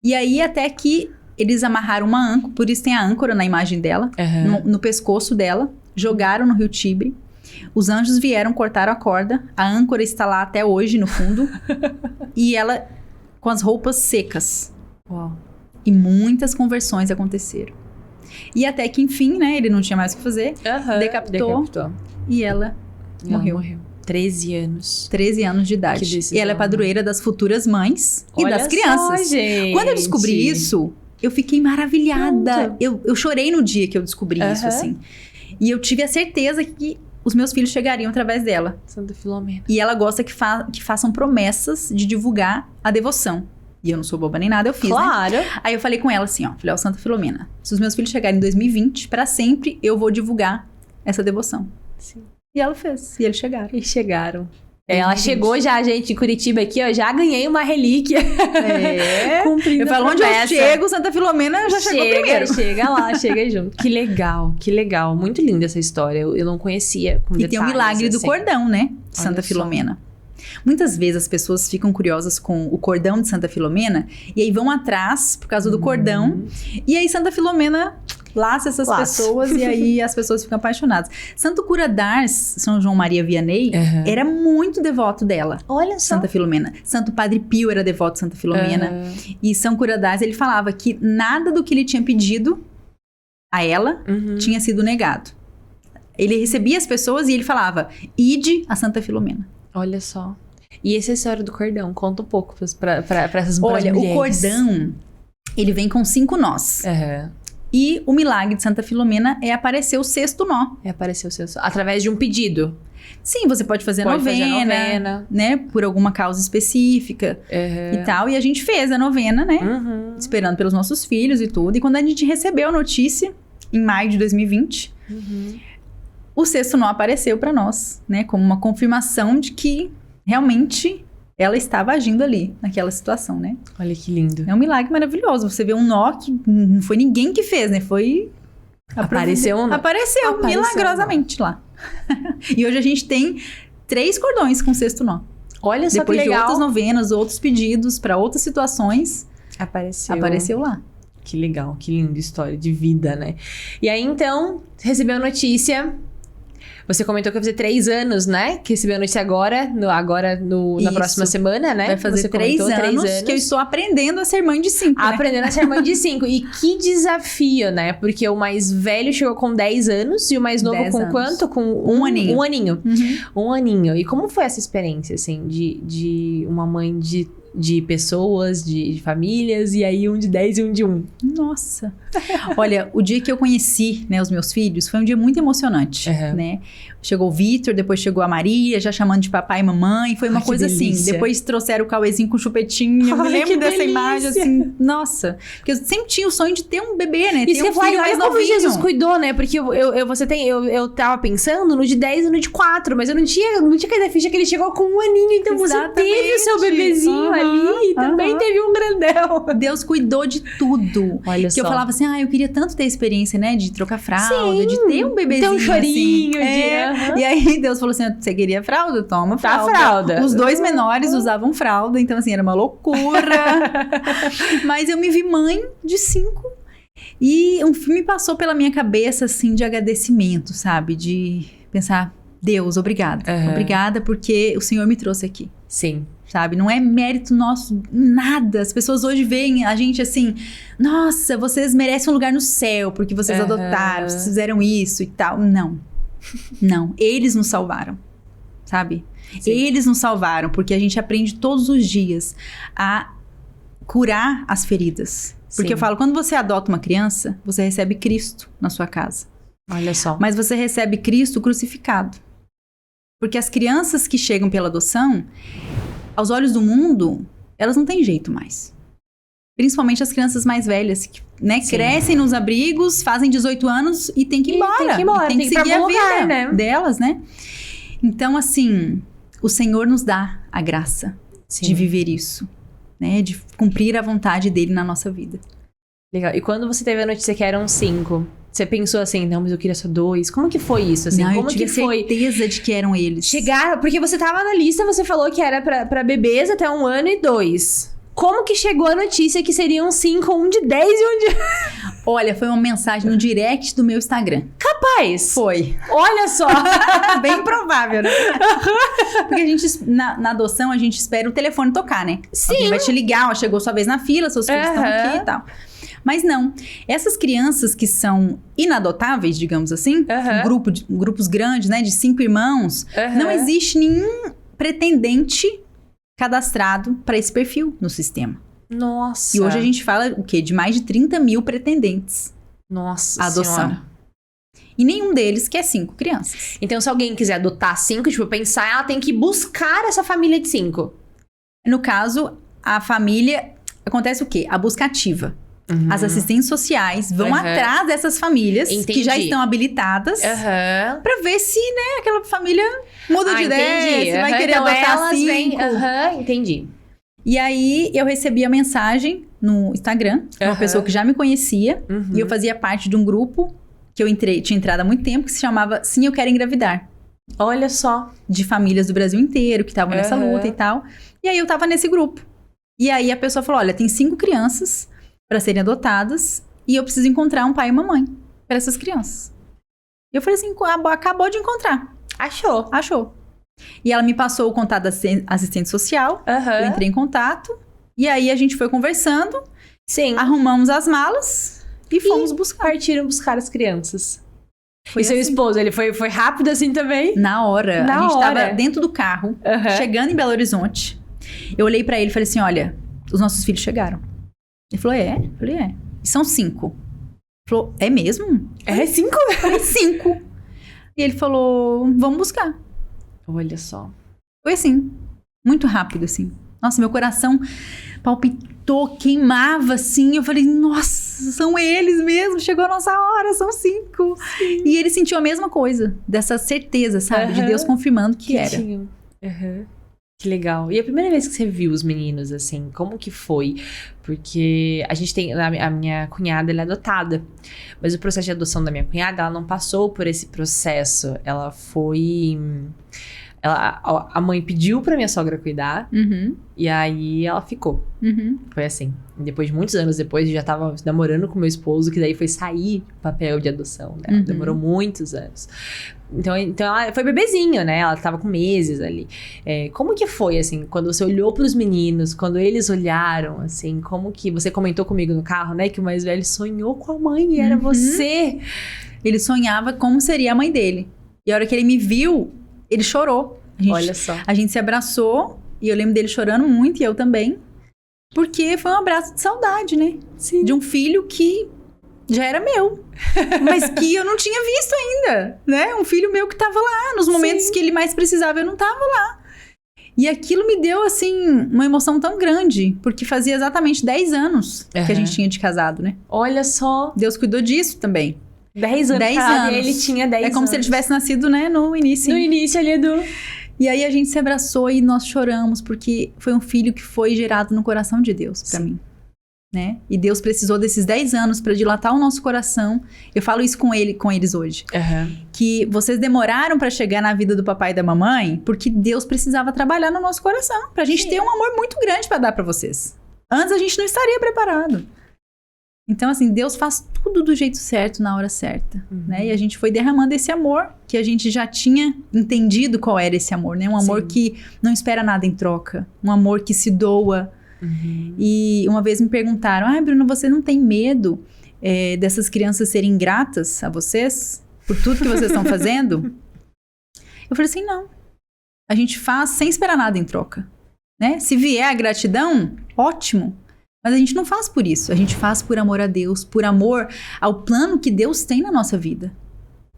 E aí, até que eles amarraram uma âncora. Por isso tem a âncora na imagem dela. No pescoço dela. Jogaram no rio Tibre. Os anjos vieram, cortaram a corda. A âncora está lá até hoje, no fundo. E ela com as roupas secas. Uau. E muitas conversões aconteceram. E até que, enfim, né? Ele não tinha mais o que fazer. Decapitou. E ela morreu. 13 anos. 13 anos de idade. E ela é padroeira das futuras mães e das crianças. Só, gente. Quando eu descobri isso, eu fiquei maravilhada. Eu chorei no dia que eu descobri isso, assim. E eu tive a certeza que os meus filhos chegariam através dela. Santa Filomena. E ela gosta que façam promessas de divulgar a devoção. E eu não sou boba nem nada, eu fiz, né? Aí eu falei com ela assim, ó. Falei, Santa Filomena, se os meus filhos chegarem em 2020, pra sempre, eu vou divulgar essa devoção. Sim. E ela fez. E eles chegaram. Ela chegou já, gente, em Curitiba aqui, ó. Já ganhei uma relíquia. Eu falo, onde eu chego, Santa Filomena já chegou primeiro. Chega lá, chega junto. Que legal, que legal. Muito linda essa história. Eu não conhecia com detalhes. E tem o milagre do cordão, né? De Santa Filomena. Muitas vezes as pessoas ficam curiosas com o cordão de Santa Filomena e aí vão atrás por causa do cordão. E aí Santa Filomena laça essas pessoas e aí as pessoas ficam apaixonadas. Santo Cura d'Ars, São João Maria Vianney, era muito devoto dela. Olha só. Santa Filomena. Santo Padre Pio era devoto de Santa Filomena. E São Cura d'Ars, ele falava que nada do que ele tinha pedido a ela tinha sido negado. Ele recebia as pessoas e ele falava, ide a Santa Filomena. Olha só. E essa história do cordão? Conta um pouco pra essas mulheres. Olha, o cordão, ele vem com 5 nós. E o milagre de Santa Filomena é aparecer o 6º nó. É aparecer o 6º. Através de um pedido. Sim, você pode fazer novena, né? Por alguma causa específica e tal. E a gente fez a novena, né? Esperando pelos nossos filhos e tudo. E quando a gente recebeu a notícia, em maio de 2020, o 6º nó apareceu pra nós, né? Como uma confirmação de que realmente ela estava agindo ali, naquela situação, né? Olha que lindo. É um milagre maravilhoso. Você vê um nó que não foi ninguém que fez, né? Foi... Apareceu um nó. Apareceu milagrosamente lá. E hoje a gente tem 3 cordões com 6º nó. Olha só Depois que legal. de outras novenas, outros pedidos para outras situações, apareceu lá. Que legal, que linda história de vida, né? E aí, então, recebeu a notícia... Você comentou que vai fazer 3 anos, né? Que recebeu a notícia agora na próxima semana, né? Vai fazer 3 anos que eu estou aprendendo a ser mãe de 5, né? Aprendendo a ser mãe de 5. E que desafio, né? Porque o mais velho chegou com 10 anos e o mais novo com quanto? Com um aninho. Um aninho. Um aninho. E como foi essa experiência, assim, de uma mãe de pessoas, de famílias, e aí um de 10 e um de 1? Nossa! Olha, o dia que eu conheci, né, os meus filhos, foi um dia muito emocionante, né? Chegou o Vitor, depois chegou a Maria, já chamando de papai e mamãe, foi uma coisa assim. Depois trouxeram o Cauêzinho com chupetinho, eu me lembro dessa imagem, assim, nossa. Porque eu sempre tinha o sonho de ter um bebê, né? E ter um filho mais novinho. Como Jesus cuidou, né? Porque eu tava pensando no de 10 e no de 4, mas eu não tinha caído a ficha que ele chegou com um aninho, então você teve o seu bebezinho ali e também teve um grandão. Deus cuidou de tudo. Olha só. Que eu falava assim, eu queria tanto ter a experiência, né? De trocar fralda, de ter um bebezinho. Ter um chorinho. Assim. E aí Deus falou assim, você queria fralda? Toma fralda. Tá fralda. Os 2 menores usavam fralda, então assim, era uma loucura. Mas eu me vi mãe de 5. E um filme passou pela minha cabeça, assim, de agradecimento, sabe? De pensar, Deus, obrigada. Obrigada porque o Senhor me trouxe aqui. Sim. Sabe? Não é mérito nosso, nada. As pessoas hoje veem a gente assim, nossa, vocês merecem um lugar no céu porque vocês adotaram, vocês fizeram isso e tal. Não. Não. Eles nos salvaram, sabe? Sim. Eles nos salvaram porque a gente aprende todos os dias a curar as feridas. Porque eu falo, quando você adota uma criança, você recebe Cristo na sua casa. Olha só. Mas você recebe Cristo crucificado. Porque as crianças que chegam pela adoção, aos olhos do mundo, elas não têm jeito mais. Principalmente as crianças mais velhas, que, né, crescem nos abrigos, fazem 18 anos e tem que ir embora. Tem que ir embora, tem que seguir a vida, né, delas, né? Então, assim, o Senhor nos dá a graça de viver isso, né? De cumprir a vontade dele na nossa vida. Legal. E quando você teve a notícia que eram 5, você pensou assim, não, mas eu queria só 2. Como que foi isso? Assim, não, como eu tive certeza de que eram eles. Chegaram, porque você tava na lista, você falou que era pra bebês até 1 ano e 2. Como que chegou a notícia que seriam 5, um de 10 e um de... Olha, foi uma mensagem no direct do meu Instagram. Capaz! Foi. Olha só! Bem provável, né? Porque a gente, na adoção, a gente espera o telefone tocar, né? Sim. Alguém vai te ligar, chegou sua vez na fila, seus filhos estão aqui e tal. Mas não, essas crianças que são inadotáveis, digamos assim, grupos grandes, né, de 5 irmãos, não existe nenhum pretendente cadastrado para esse perfil no sistema. Nossa! E hoje a gente fala o quê? De mais de 30 mil pretendentes. Nossa à adoção. Senhora. E nenhum deles quer 5 crianças. Então, se alguém quiser adotar 5, tipo, pensar, ela tem que buscar essa família de 5. No caso, a família... Acontece o quê? A busca ativa. As assistentes sociais vão atrás dessas famílias que já estão habilitadas pra ver se, né, aquela família muda de ideia, se vai querer então, adotar elas 5. Vêm, entendi. E aí, eu recebi a mensagem no Instagram, de uma pessoa que já me conhecia, e eu fazia parte de um grupo que eu tinha entrado há muito tempo, que se chamava Sim, Eu Quero Engravidar. Olha só. De famílias do Brasil inteiro, que estavam nessa luta e tal. E aí, eu tava nesse grupo. E aí, a pessoa falou, olha, tem 5 crianças para serem adotadas e eu preciso encontrar um pai e uma mãe para essas crianças. Eu falei assim, acabou de encontrar. Achou. E ela me passou o contato da assistente social, eu entrei em contato, e aí a gente foi conversando, arrumamos as malas e fomos buscar. Partiram buscar as crianças. Foi e seu esposo, ele foi rápido assim também? Na hora. A gente tava dentro do carro, chegando em Belo Horizonte. Eu olhei pra ele e falei assim, olha, os nossos filhos chegaram. Ele falou, Eu falei, E são 5. Ele falou, é mesmo? 5? Eu falei, 5. E ele falou, vamos buscar. Olha só. Foi assim, muito rápido assim. Nossa, meu coração palpitou, queimava assim. Eu falei, nossa, são eles mesmo. Chegou a nossa hora, são 5. E ele sentiu a mesma coisa, dessa certeza, sabe? De Deus confirmando que era. Que legal. E a primeira vez que você viu os meninos, assim, como que foi? Porque a gente tem... A minha cunhada, ela é adotada. Mas o processo de adoção da minha cunhada, ela não passou por esse processo. Ela foi... A mãe pediu pra minha sogra cuidar. E aí, ela ficou. Foi assim. Depois de muitos anos depois, eu já tava namorando com meu esposo, que daí foi sair o papel de adoção, né? Demorou muitos anos. Então ela foi bebezinho, né? Ela tava com meses ali. Como que foi, assim, quando você olhou pros meninos, quando eles olharam, assim, como que... Você comentou comigo no carro, né? Que o mais velho sonhou com a mãe e era você. Ele sonhava como seria a mãe dele. E a hora que ele me viu, ele chorou. Olha só. A gente se abraçou e eu lembro dele chorando muito, e eu também. Porque foi um abraço de saudade, né? Sim. De um filho que já era meu, mas que eu não tinha visto ainda, né? Um filho meu que tava lá, nos momentos que ele mais precisava, eu não tava lá. E aquilo me deu, assim, uma emoção tão grande, porque fazia exatamente 10 anos que a gente tinha de casado, né? Olha só. Deus cuidou disso também. 10 anos. 10 anos. Ele tinha 10 anos. É como se ele tivesse nascido, né, no início. No início ali do... E aí a gente se abraçou e nós choramos, porque foi um filho que foi gerado no coração de Deus pra mim, né? E Deus precisou desses 10 anos pra dilatar o nosso coração. Eu falo isso com eles hoje. Que vocês demoraram pra chegar na vida do papai e da mamãe, porque Deus precisava trabalhar no nosso coração, pra gente ter um amor muito grande pra dar pra vocês. Antes a gente não estaria preparado. Então, assim, Deus faz tudo do jeito certo, na hora certa, né? E a gente foi derramando esse amor, que a gente já tinha entendido qual era esse amor, né? Um amor que não espera nada em troca. Um amor que se doa. E uma vez me perguntaram, Bruno, você não tem medo dessas crianças serem ingratas a vocês? Por tudo que vocês estão fazendo? Eu falei assim, não. A gente faz sem esperar nada em troca, né? Se vier a gratidão, ótimo. Mas a gente não faz por isso, a gente faz por amor a Deus, por amor ao plano que Deus tem na nossa vida,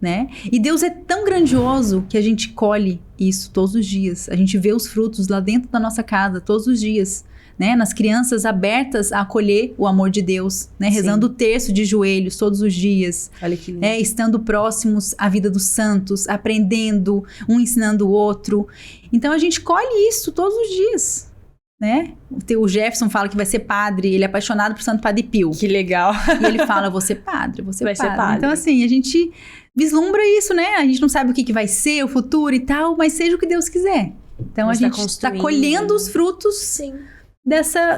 né? E Deus é tão grandioso que a gente colhe isso todos os dias. A gente vê os frutos lá dentro da nossa casa todos os dias, né? Nas crianças abertas a acolher o amor de Deus, né? Rezando o terço de joelhos todos os dias. Olha que lindo. Estando próximos à vida dos santos, aprendendo, um ensinando o outro. Então a gente colhe isso todos os dias. Né? O Jefferson fala que vai ser padre, ele é apaixonado por Santo Padre Pio. Que legal. E ele fala, vou ser padre, vou ser padre. Então, assim, a gente vislumbra isso, né? A gente não sabe o que vai ser, o futuro e tal, mas seja o que Deus quiser. Então, a gente está colhendo os frutos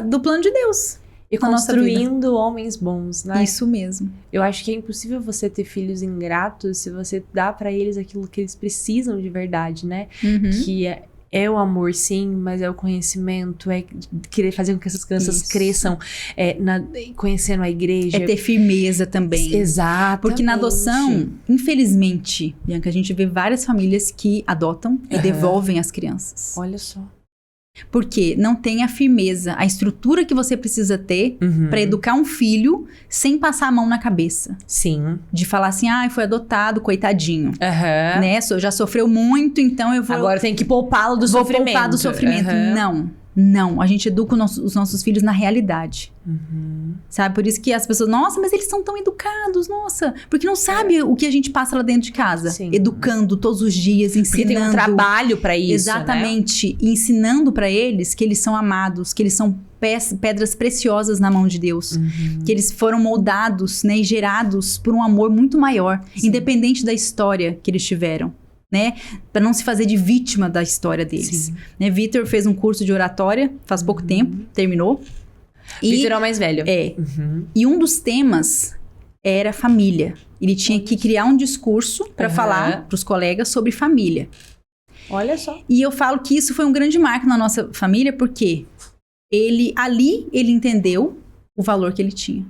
do plano de Deus. E construindo homens bons, né? Isso mesmo. Eu acho que é impossível você ter filhos ingratos se você dá pra eles aquilo que eles precisam de verdade, né? Que é o amor, sim, mas é o conhecimento, é querer fazer com que essas crianças cresçam conhecendo a igreja. É ter firmeza também. Exato. Porque na adoção, infelizmente, Bianca, a gente vê várias famílias que adotam e devolvem as crianças. Olha só. Porque não tem a firmeza, a estrutura que você precisa ter pra educar um filho sem passar a mão na cabeça. Sim. De falar assim, foi adotado, coitadinho. Né? Já sofreu muito, então eu vou... Agora tem que poupá-lo do sofrimento. Vou poupar do sofrimento. Não, a gente educa os nossos filhos na realidade. Sabe? Por isso que as pessoas, nossa, mas eles são tão educados, nossa. Porque não sabe o que a gente passa lá dentro de casa. Sim. Educando todos os dias, ensinando. Porque tem um trabalho pra isso, exatamente. Né? Ensinando pra eles que eles são amados, que eles são pedras preciosas na mão de Deus. Que eles foram moldados, né, e gerados por um amor muito maior. Sim. Independente da história que eles tiveram. Né? Para não se fazer de vítima da história deles. Né? Vitor fez um curso de oratória faz pouco tempo, terminou. Vitor é o mais velho. E um dos temas era família. Ele tinha que criar um discurso para falar para os colegas sobre família. Olha só. E eu falo que isso foi um grande marco na nossa família, porque ele entendeu o valor que ele tinha.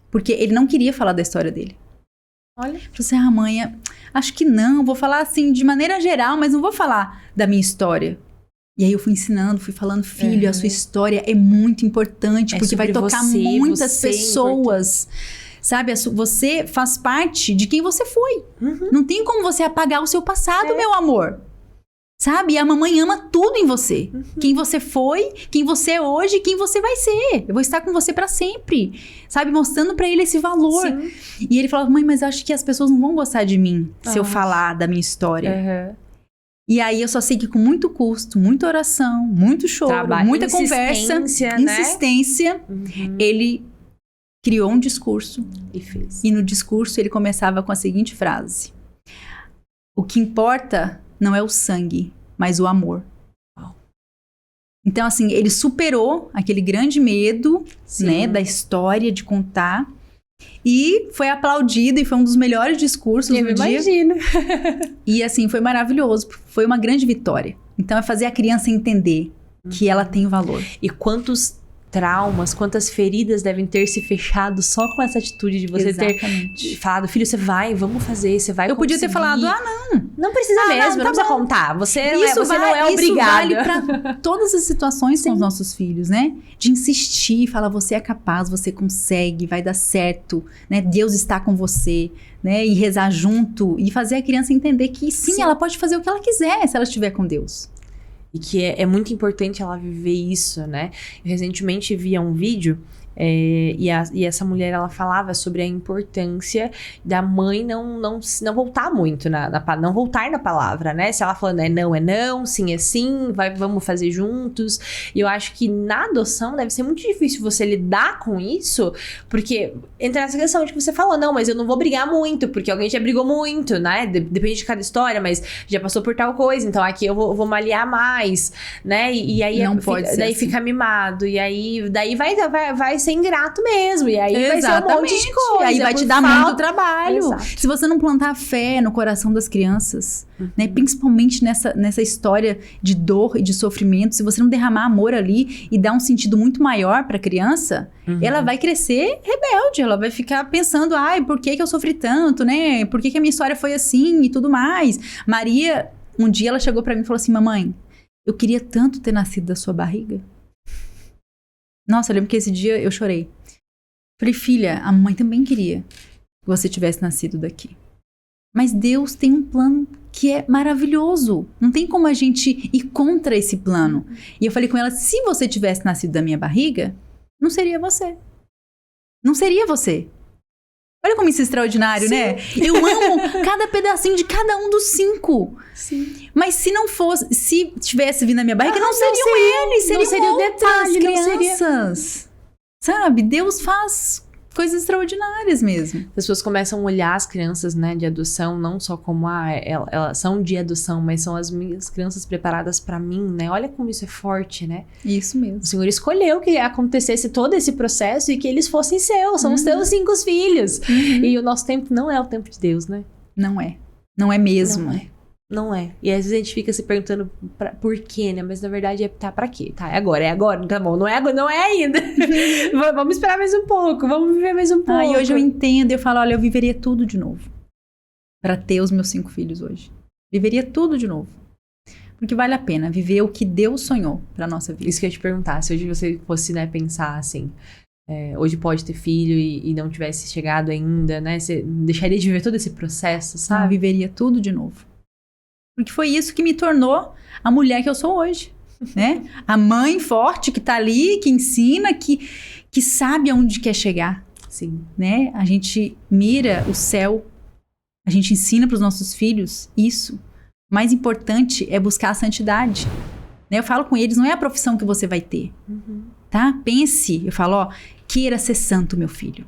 Porque ele não queria falar da história dele. Olha. Você, mãe, acho que não, vou falar assim de maneira geral, mas não vou falar da minha história. E aí eu fui ensinando, fui falando, filho, a sua história é muito importante, porque vai tocar muitas pessoas. Sabe, você faz parte de quem você foi. Não tem como você apagar o seu passado, meu amor. Sabe? E a mamãe ama tudo em você. Quem você foi, quem você é hoje, quem você vai ser. Eu vou estar com você pra sempre. Sabe? Mostrando pra ele esse valor. Sim. E ele falava, mãe, mas eu acho que as pessoas não vão gostar de mim se eu falar da minha história. E aí eu só sei que com muito custo, muita oração, muito choro, muita conversa, insistência, ele criou um discurso. E fez. E no discurso ele começava com a seguinte frase: o que importa não é o sangue, mas o amor. Então, assim, ele superou aquele grande medo, né, da história, de contar. E foi aplaudido, e foi um dos melhores discursos do dia. Imagino. E, assim, foi maravilhoso. Foi uma grande vitória. Então, é fazer a criança entender que ela tem valor. E quantos traumas, quantas feridas devem ter se fechado só com essa atitude de você ter falado, filho, vamos fazer, você vai conseguir. Eu podia ter falado, não precisa mesmo, não precisa contar, você não é obrigado. Isso vale pra todas as situações com os nossos filhos, né? De insistir, falar, você é capaz, você consegue, vai dar certo, né? Deus está com você, né? E rezar junto, e fazer a criança entender que sim, ela pode fazer o que ela quiser se ela estiver com Deus. E que é muito importante ela viver isso, né? Eu recentemente via um vídeo e essa mulher, ela falava sobre a importância da mãe não voltar muito, não voltar na palavra, né? Se ela falando é não, sim é sim, vamos fazer juntos. E eu acho que na adoção deve ser muito difícil você lidar com isso, porque entra nessa questão de que você falou, não, mas eu não vou brigar muito, porque alguém já brigou muito, né? Depende de cada história, mas já passou por tal coisa, então aqui eu vou malhar mais, né? E aí não pode ser daí assim. Fica mimado, e aí daí vai ser ingrato mesmo, e aí vai ser um monte de coisa. E aí vai te dar muito trabalho. Exato. Se você não plantar fé no coração das crianças, né, principalmente nessa história de dor e de sofrimento, se você não derramar amor ali e dar um sentido muito maior pra criança, ela vai crescer rebelde, ela vai ficar pensando, por que eu sofri tanto, né? Por que a minha história foi assim e tudo mais? Maria, um dia ela chegou pra mim e falou assim, mamãe, eu queria tanto ter nascido da sua barriga. Nossa, eu lembro que esse dia eu chorei. Falei, filha, a mãe também queria que você tivesse nascido daqui. Mas Deus tem um plano que é maravilhoso. Não tem como a gente ir contra esse plano. E eu falei com ela, se você tivesse nascido da minha barriga, não seria você. Não seria você. Olha como isso é extraordinário, né? Eu amo cada pedacinho de cada um dos 5. Sim. Mas se não fosse, se tivesse vindo na minha barriga, não seriam eles, seriam o detalhe, crianças. Sabe? Deus faz coisas extraordinárias mesmo. As pessoas começam a olhar as crianças, né, de adoção, não só como, elas são de adoção, mas são as minhas crianças preparadas pra mim, né? Olha como isso é forte, né? Isso mesmo. O Senhor escolheu que acontecesse todo esse processo e que eles fossem seus, são os seus 5 filhos. E o nosso tempo não é o tempo de Deus, né? Não é. Não é mesmo. Não é. E às vezes a gente fica se perguntando por quê, né? Mas na verdade pra quê? Tá, é agora, tá bom. Não é ainda. Vamos esperar mais um pouco, vamos viver mais um pouco. E hoje eu entendo, eu falo, olha, eu viveria tudo de novo. Pra ter os meus 5 filhos hoje. Viveria tudo de novo. Porque vale a pena viver o que Deus sonhou pra nossa vida. Isso que eu ia te perguntar, se hoje você fosse, né, pensar assim... hoje pode ter filho e não tivesse chegado ainda, né? Você deixaria de viver todo esse processo, sabe? Eu viveria tudo de novo. Porque foi isso que me tornou a mulher que eu sou hoje. né? A mãe forte que tá ali, que ensina, que sabe aonde quer chegar. Sim. Né? A gente mira o céu, a gente ensina para os nossos filhos isso. O mais importante é buscar a santidade. Né? Eu falo com eles, não é a profissão que você vai ter. Tá? Pense, eu falo, ó, queira ser santo, meu filho.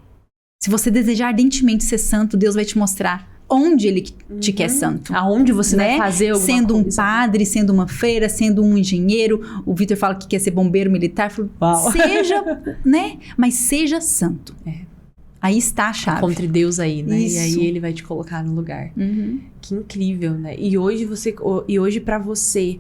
Se você desejar ardentemente ser santo, Deus vai te mostrar onde Ele te quer santo. Aonde você vai fazer alguma sendo coisa. Um padre, sendo uma freira, sendo um engenheiro. O Vitor fala que quer ser bombeiro militar. Eu falo, seja, né? Mas seja santo. Aí está a chave. Encontre Deus aí, né? Isso. E aí Ele vai te colocar no lugar. Que incrível, né? E hoje pra você,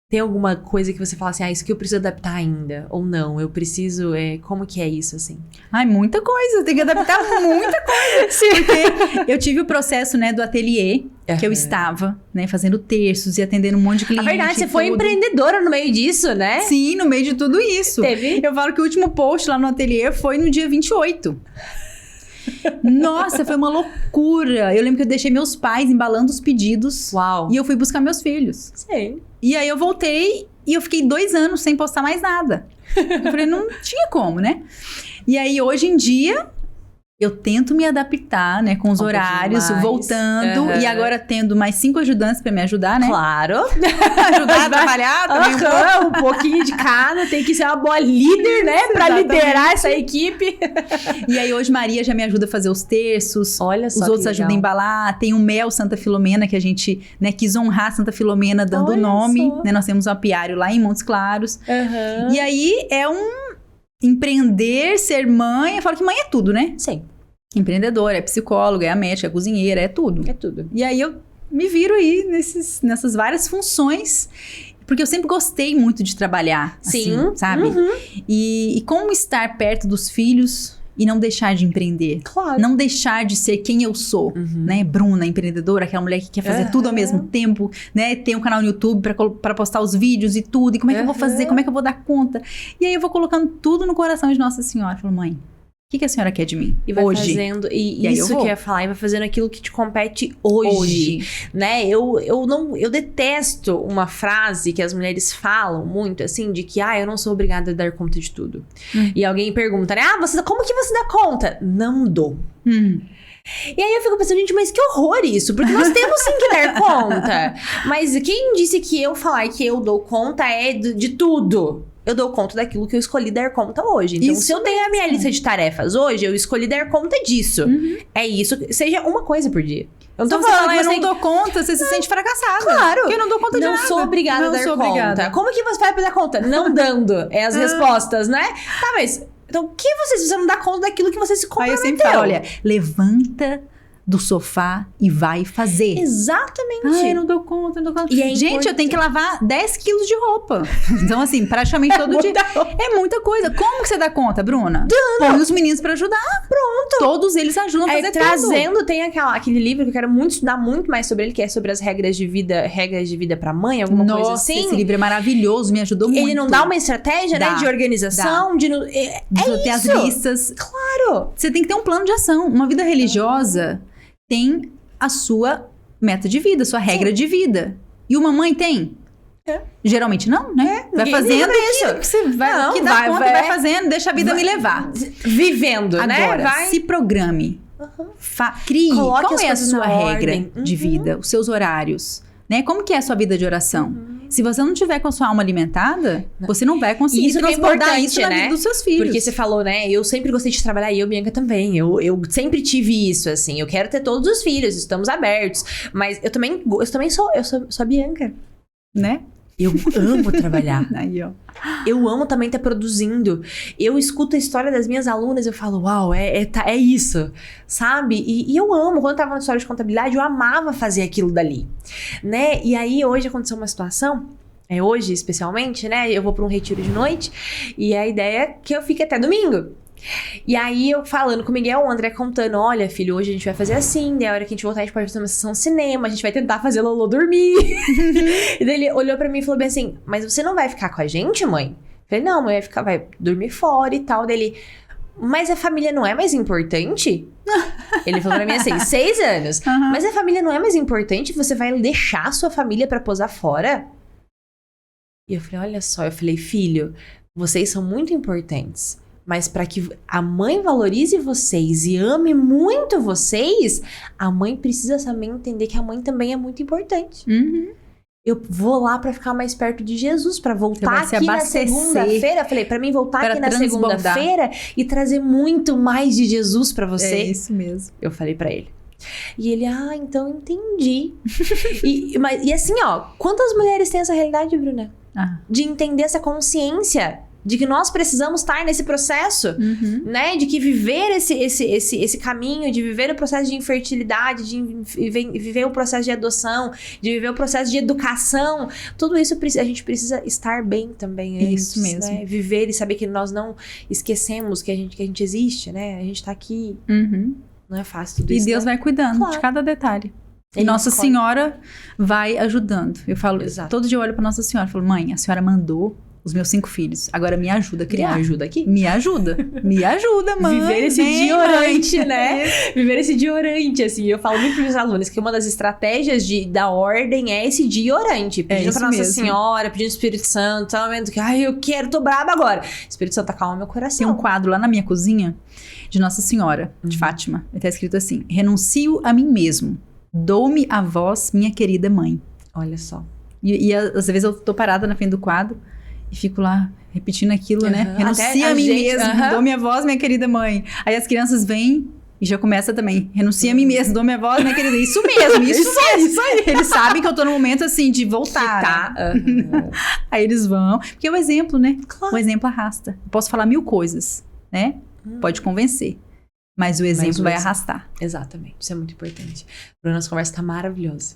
tem alguma coisa que você fala assim, isso que eu preciso adaptar ainda? Ou não? Eu preciso... como que é isso, assim? Ai, muita coisa. Tem que adaptar muita coisa. Sim. Porque eu tive o processo, né, do ateliê, que eu estava, né, fazendo terços e atendendo um monte de clientes. A verdade, você foi empreendedora no meio disso, né? Sim, no meio de tudo isso. Eu falo que o último post lá no ateliê foi no dia 28. Nossa, foi uma loucura. Eu lembro que eu deixei meus pais embalando os pedidos. Uau. E eu fui buscar meus filhos. Sim. E aí eu voltei e eu fiquei 2 anos sem postar mais nada. Eu falei, não tinha como, né? E aí hoje em dia eu tento me adaptar, né, com os horários, voltando. E agora tendo mais 5 ajudantes pra me ajudar, né? Claro. Ajudar a trabalhar também um pouquinho de cada. Tem que ser uma boa líder, né? Pra liderar essa equipe. E aí hoje Maria já me ajuda a fazer os terços. Olha só, os outros ajudam a embalar. Tem o Mel Santa Filomena, que a gente, né, quis honrar Santa Filomena dando o nome. Né? Nós temos um apiário lá em Montes Claros. E aí é empreender, ser mãe. Eu falo que mãe é tudo, né? Sim. Empreendedora, é psicóloga, é a médica, é a cozinheira, é tudo. É tudo. E aí eu me viro aí nessas várias funções, porque eu sempre gostei muito de trabalhar, assim, sabe? E como estar perto dos filhos e não deixar de empreender. Claro. Não deixar de ser quem eu sou, né? Bruna, empreendedora, aquela mulher que quer fazer tudo ao mesmo tempo, né? Tem um canal no YouTube pra postar os vídeos e tudo. E como é que eu vou fazer? Como é que eu vou dar conta? E aí eu vou colocando tudo no coração de Nossa Senhora. Eu falo, mãe, o que a senhora quer de mim e vai hoje? Fazendo, e isso que eu ia falar, e vai fazendo aquilo que te compete hoje. Né? Eu detesto uma frase que as mulheres falam muito, assim, de que, eu não sou obrigada a dar conta de tudo. E alguém pergunta, né? Como que você dá conta? Não dou. E aí eu fico pensando, gente, mas que horror isso, porque nós temos sim que dar conta. Mas quem disse que eu falar que eu dou conta é de tudo? Eu dou conta daquilo que eu escolhi dar conta hoje. Então, se eu tenho a minha lista de tarefas hoje, eu escolhi dar conta disso. É isso, seja uma coisa por dia. Eu não tô falando que eu não dou conta, você se sente fracassada. Claro. Porque eu não dou conta de nada. Não sou obrigada a dar conta. Como que você vai dar conta? Não dando as respostas, né? Tá, mas... Então, o que você não dá conta daquilo que você se comprometeu? Aí eu sempre falo, olha, levanta do sofá e vai fazer. Exatamente. Ai, eu não dou conta, não dou conta. E gente, eu tenho que lavar 10 quilos de roupa. Então, assim, praticamente todo dia. É muita coisa. Como que você dá conta, Bruna? Põe os meninos pra ajudar. Pronto. Todos eles ajudam a fazer tudo. Tem aquele livro que eu quero muito estudar muito mais sobre ele, que é sobre as regras de vida pra mãe, alguma coisa assim. Esse livro é maravilhoso, me ajudou muito. Ele não dá uma estratégia, né, de organização, de ter as listas. Claro. Você tem que ter um plano de ação. Uma vida religiosa tem a sua meta de vida, sua regra de vida. E uma mãe tem? Geralmente não, né? Vai fazendo isso. Que você vai, que dá conta, vai fazendo, deixa a vida me levar. Vivendo, né? Agora, se programe. Crie. Coloque qual é a sua regra de vida? Os seus horários. Né? Como que é a sua vida de oração? Se você não tiver com a sua alma alimentada, você não vai conseguir transbordar isso na vida dos seus filhos. Porque você falou, né? Eu sempre gostei de trabalhar, e eu, Bianca, também. Eu sempre tive isso, assim. Eu quero ter todos os filhos, estamos abertos. Mas eu também sou a Bianca. Né? Eu amo trabalhar. Aí, ó. Eu amo também estar produzindo. Eu escuto a história das minhas alunas, eu falo, uau, é isso, sabe? E eu amo, quando eu tava na história de contabilidade, eu amava fazer aquilo dali, né? E aí, hoje aconteceu uma situação, hoje especialmente, né? Eu vou para um retiro de noite, e a ideia é que eu fique até domingo. E aí, eu falando com o Miguel, o André contando, olha, filho, hoje a gente vai fazer assim, daí a hora que a gente voltar a gente pode fazer uma sessão de cinema, a gente vai tentar fazer Lolo dormir. E daí ele olhou pra mim e falou bem assim, mas você não vai ficar com a gente, mãe? Eu falei, não, mãe, vai dormir fora e tal. Daí ele, mas a família não é mais importante? Ele falou pra mim assim, 6 anos. Mas a família não é mais importante? Você vai deixar a sua família pra posar fora? E eu falei, olha só, filho, vocês são muito importantes, mas para que a mãe valorize vocês e ame muito vocês, a mãe precisa também entender que a mãe também é muito importante. Eu vou lá pra ficar mais perto de Jesus, pra voltar aqui na segunda-feira. Falei, pra mim voltar aqui na segunda-feira e trazer muito mais de Jesus pra você. É isso mesmo. Eu falei pra ele. E ele, então entendi. e assim, ó, quantas mulheres têm essa realidade, Bruna? De entender essa consciência de que nós precisamos estar nesse processo, né? De que viver esse caminho, de viver o processo de infertilidade, de viver o processo de adoção, de viver o processo de educação, tudo isso a gente precisa estar bem também antes, isso mesmo. Né? Viver e saber que nós não esquecemos que a gente existe, né? A gente tá aqui. Não é fácil tudo isso. E Deus vai cuidando de cada detalhe. E Nossa Senhora vai ajudando. Eu falo, todo dia eu olho pra Nossa Senhora e falo, mãe, a senhora mandou os meus 5 filhos. Agora me ajuda a criar. Me ajuda aqui? Me ajuda, mãe. Viver esse dia orante, né? Viver esse dia orante, assim. Eu falo muito para os alunos que uma das estratégias da ordem é esse dia orante. Pedindo pra Nossa Senhora, pedindo Espírito Santo, tá vendo que, eu quero, tô braba agora. Espírito Santo, acalma meu coração. Tem um quadro lá na minha cozinha de Nossa Senhora, de Fátima. Tá escrito assim, renuncio a mim mesmo. Dou-me a vós, minha querida mãe. Olha só. E às vezes eu tô parada na frente do quadro e fico lá repetindo aquilo, né? Renuncio a mim mesmo, dou-me a vós, minha querida mãe. Aí as crianças vêm e já começa também. Renuncio a mim mesmo, dou-me a vós, minha querida. Isso mesmo, isso aí. Eles sabem que eu tô no momento, assim, de voltar. Aí eles vão. Porque é o exemplo, né? Claro. O exemplo arrasta. Eu posso falar 1000 coisas, né? Pode convencer. Mas o exemplo vai arrastar. Exatamente. Isso é muito importante. Bruna, nossa conversa tá maravilhosa.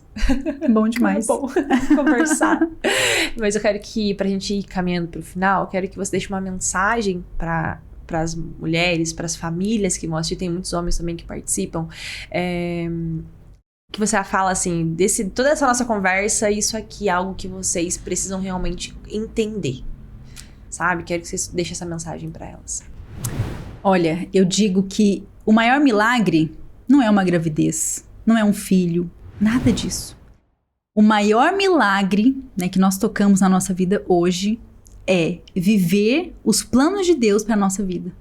É bom demais. É bom conversar. Mas eu quero que, pra gente ir caminhando pro final, eu quero que você deixe uma mensagem para as mulheres, para as famílias que vão assistir. Tem muitos homens também que participam. Que você fala assim, toda essa nossa conversa, isso aqui é algo que vocês precisam realmente entender. Sabe? Quero que você deixe essa mensagem para elas. Olha, eu digo que o maior milagre não é uma gravidez, não é um filho, nada disso. O maior milagre, né, que nós tocamos na nossa vida hoje é viver os planos de Deus para a nossa vida.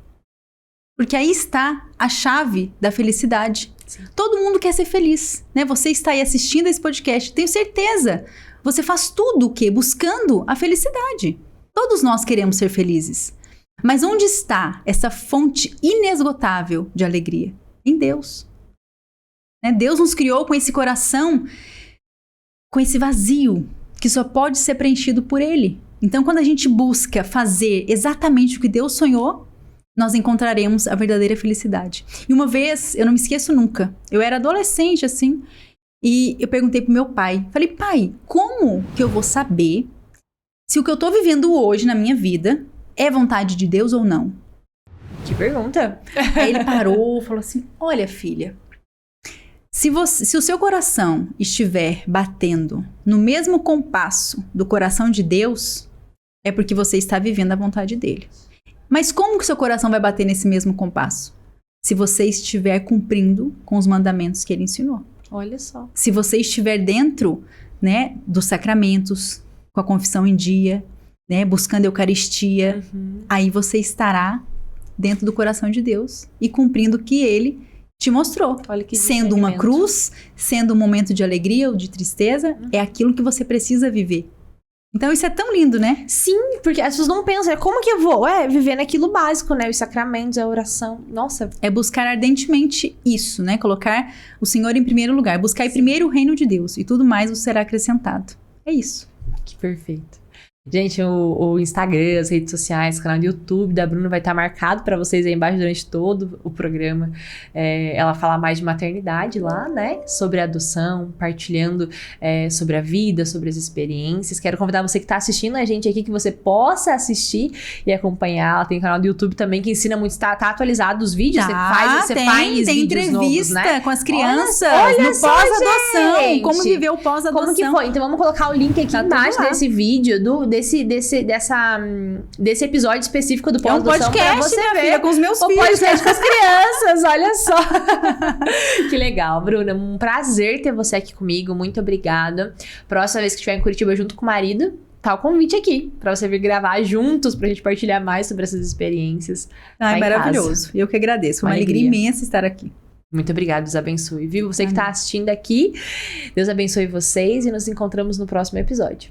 Porque aí está a chave da felicidade. Sim. Todo mundo quer ser feliz, né? Você está aí assistindo esse podcast, tenho certeza. Você faz tudo o quê? Buscando a felicidade. Todos nós queremos ser felizes. Mas onde está essa fonte inesgotável de alegria? Em Deus. Né? Deus nos criou com esse coração, com esse vazio, que só pode ser preenchido por Ele. Então, quando a gente busca fazer exatamente o que Deus sonhou, nós encontraremos a verdadeira felicidade. E uma vez, eu não me esqueço nunca, eu era adolescente, assim, e eu perguntei pro meu pai, falei, pai, como que eu vou saber se o que eu tô vivendo hoje na minha vida é vontade de Deus ou não? Que pergunta! Aí ele parou e falou assim, olha filha, se o seu coração estiver batendo no mesmo compasso do coração de Deus, é porque você está vivendo a vontade dele. Mas como que o seu coração vai bater nesse mesmo compasso? Se você estiver cumprindo com os mandamentos que ele ensinou. Olha só. Se você estiver dentro, né, dos sacramentos, com a confissão em dia, né, buscando a Eucaristia, aí você estará dentro do coração de Deus e cumprindo o que ele te mostrou. Olha que sendo uma cruz, sendo um momento de alegria ou de tristeza, é aquilo que você precisa viver. Então isso é tão lindo, né? Sim, porque as pessoas não pensam, como que eu vou? Viver naquilo básico, né? Os sacramentos, a oração. Nossa. É buscar ardentemente isso, né? Colocar o Senhor em primeiro lugar. Buscar em primeiro o reino de Deus e tudo mais vos será acrescentado. É isso. Que perfeito. Gente, o Instagram, as redes sociais, o canal do YouTube da Bruna vai estar marcado para vocês aí embaixo durante todo o programa. Ela fala mais de maternidade lá, né? Sobre a adoção, partilhando sobre a vida, sobre as experiências. Quero convidar você que está assistindo a gente aqui, que você possa assistir e acompanhar. Ela tem um canal do YouTube também que ensina muito, tá atualizado os vídeos. Você faz tem vídeos entrevista novos, né? Com as crianças olha no pós-adoção. Como viver o pós-adoção. Como que foi? Então vamos colocar o link aqui embaixo desse vídeo, desse episódio específico do pós-adoção. É um podcast, pra você minha ver filha, com os meus filhos. O podcast com as crianças, olha só. Que legal, Bruna. Um prazer ter você aqui comigo. Muito obrigada. Próxima vez que estiver em Curitiba junto com o marido, tá o convite aqui pra você vir gravar juntos, pra gente partilhar mais sobre essas experiências. É maravilhoso. Eu que agradeço. Foi uma alegria imensa estar aqui. Muito obrigada, Deus abençoe. Viu? Você que tá assistindo aqui, Deus abençoe vocês e nos encontramos no próximo episódio.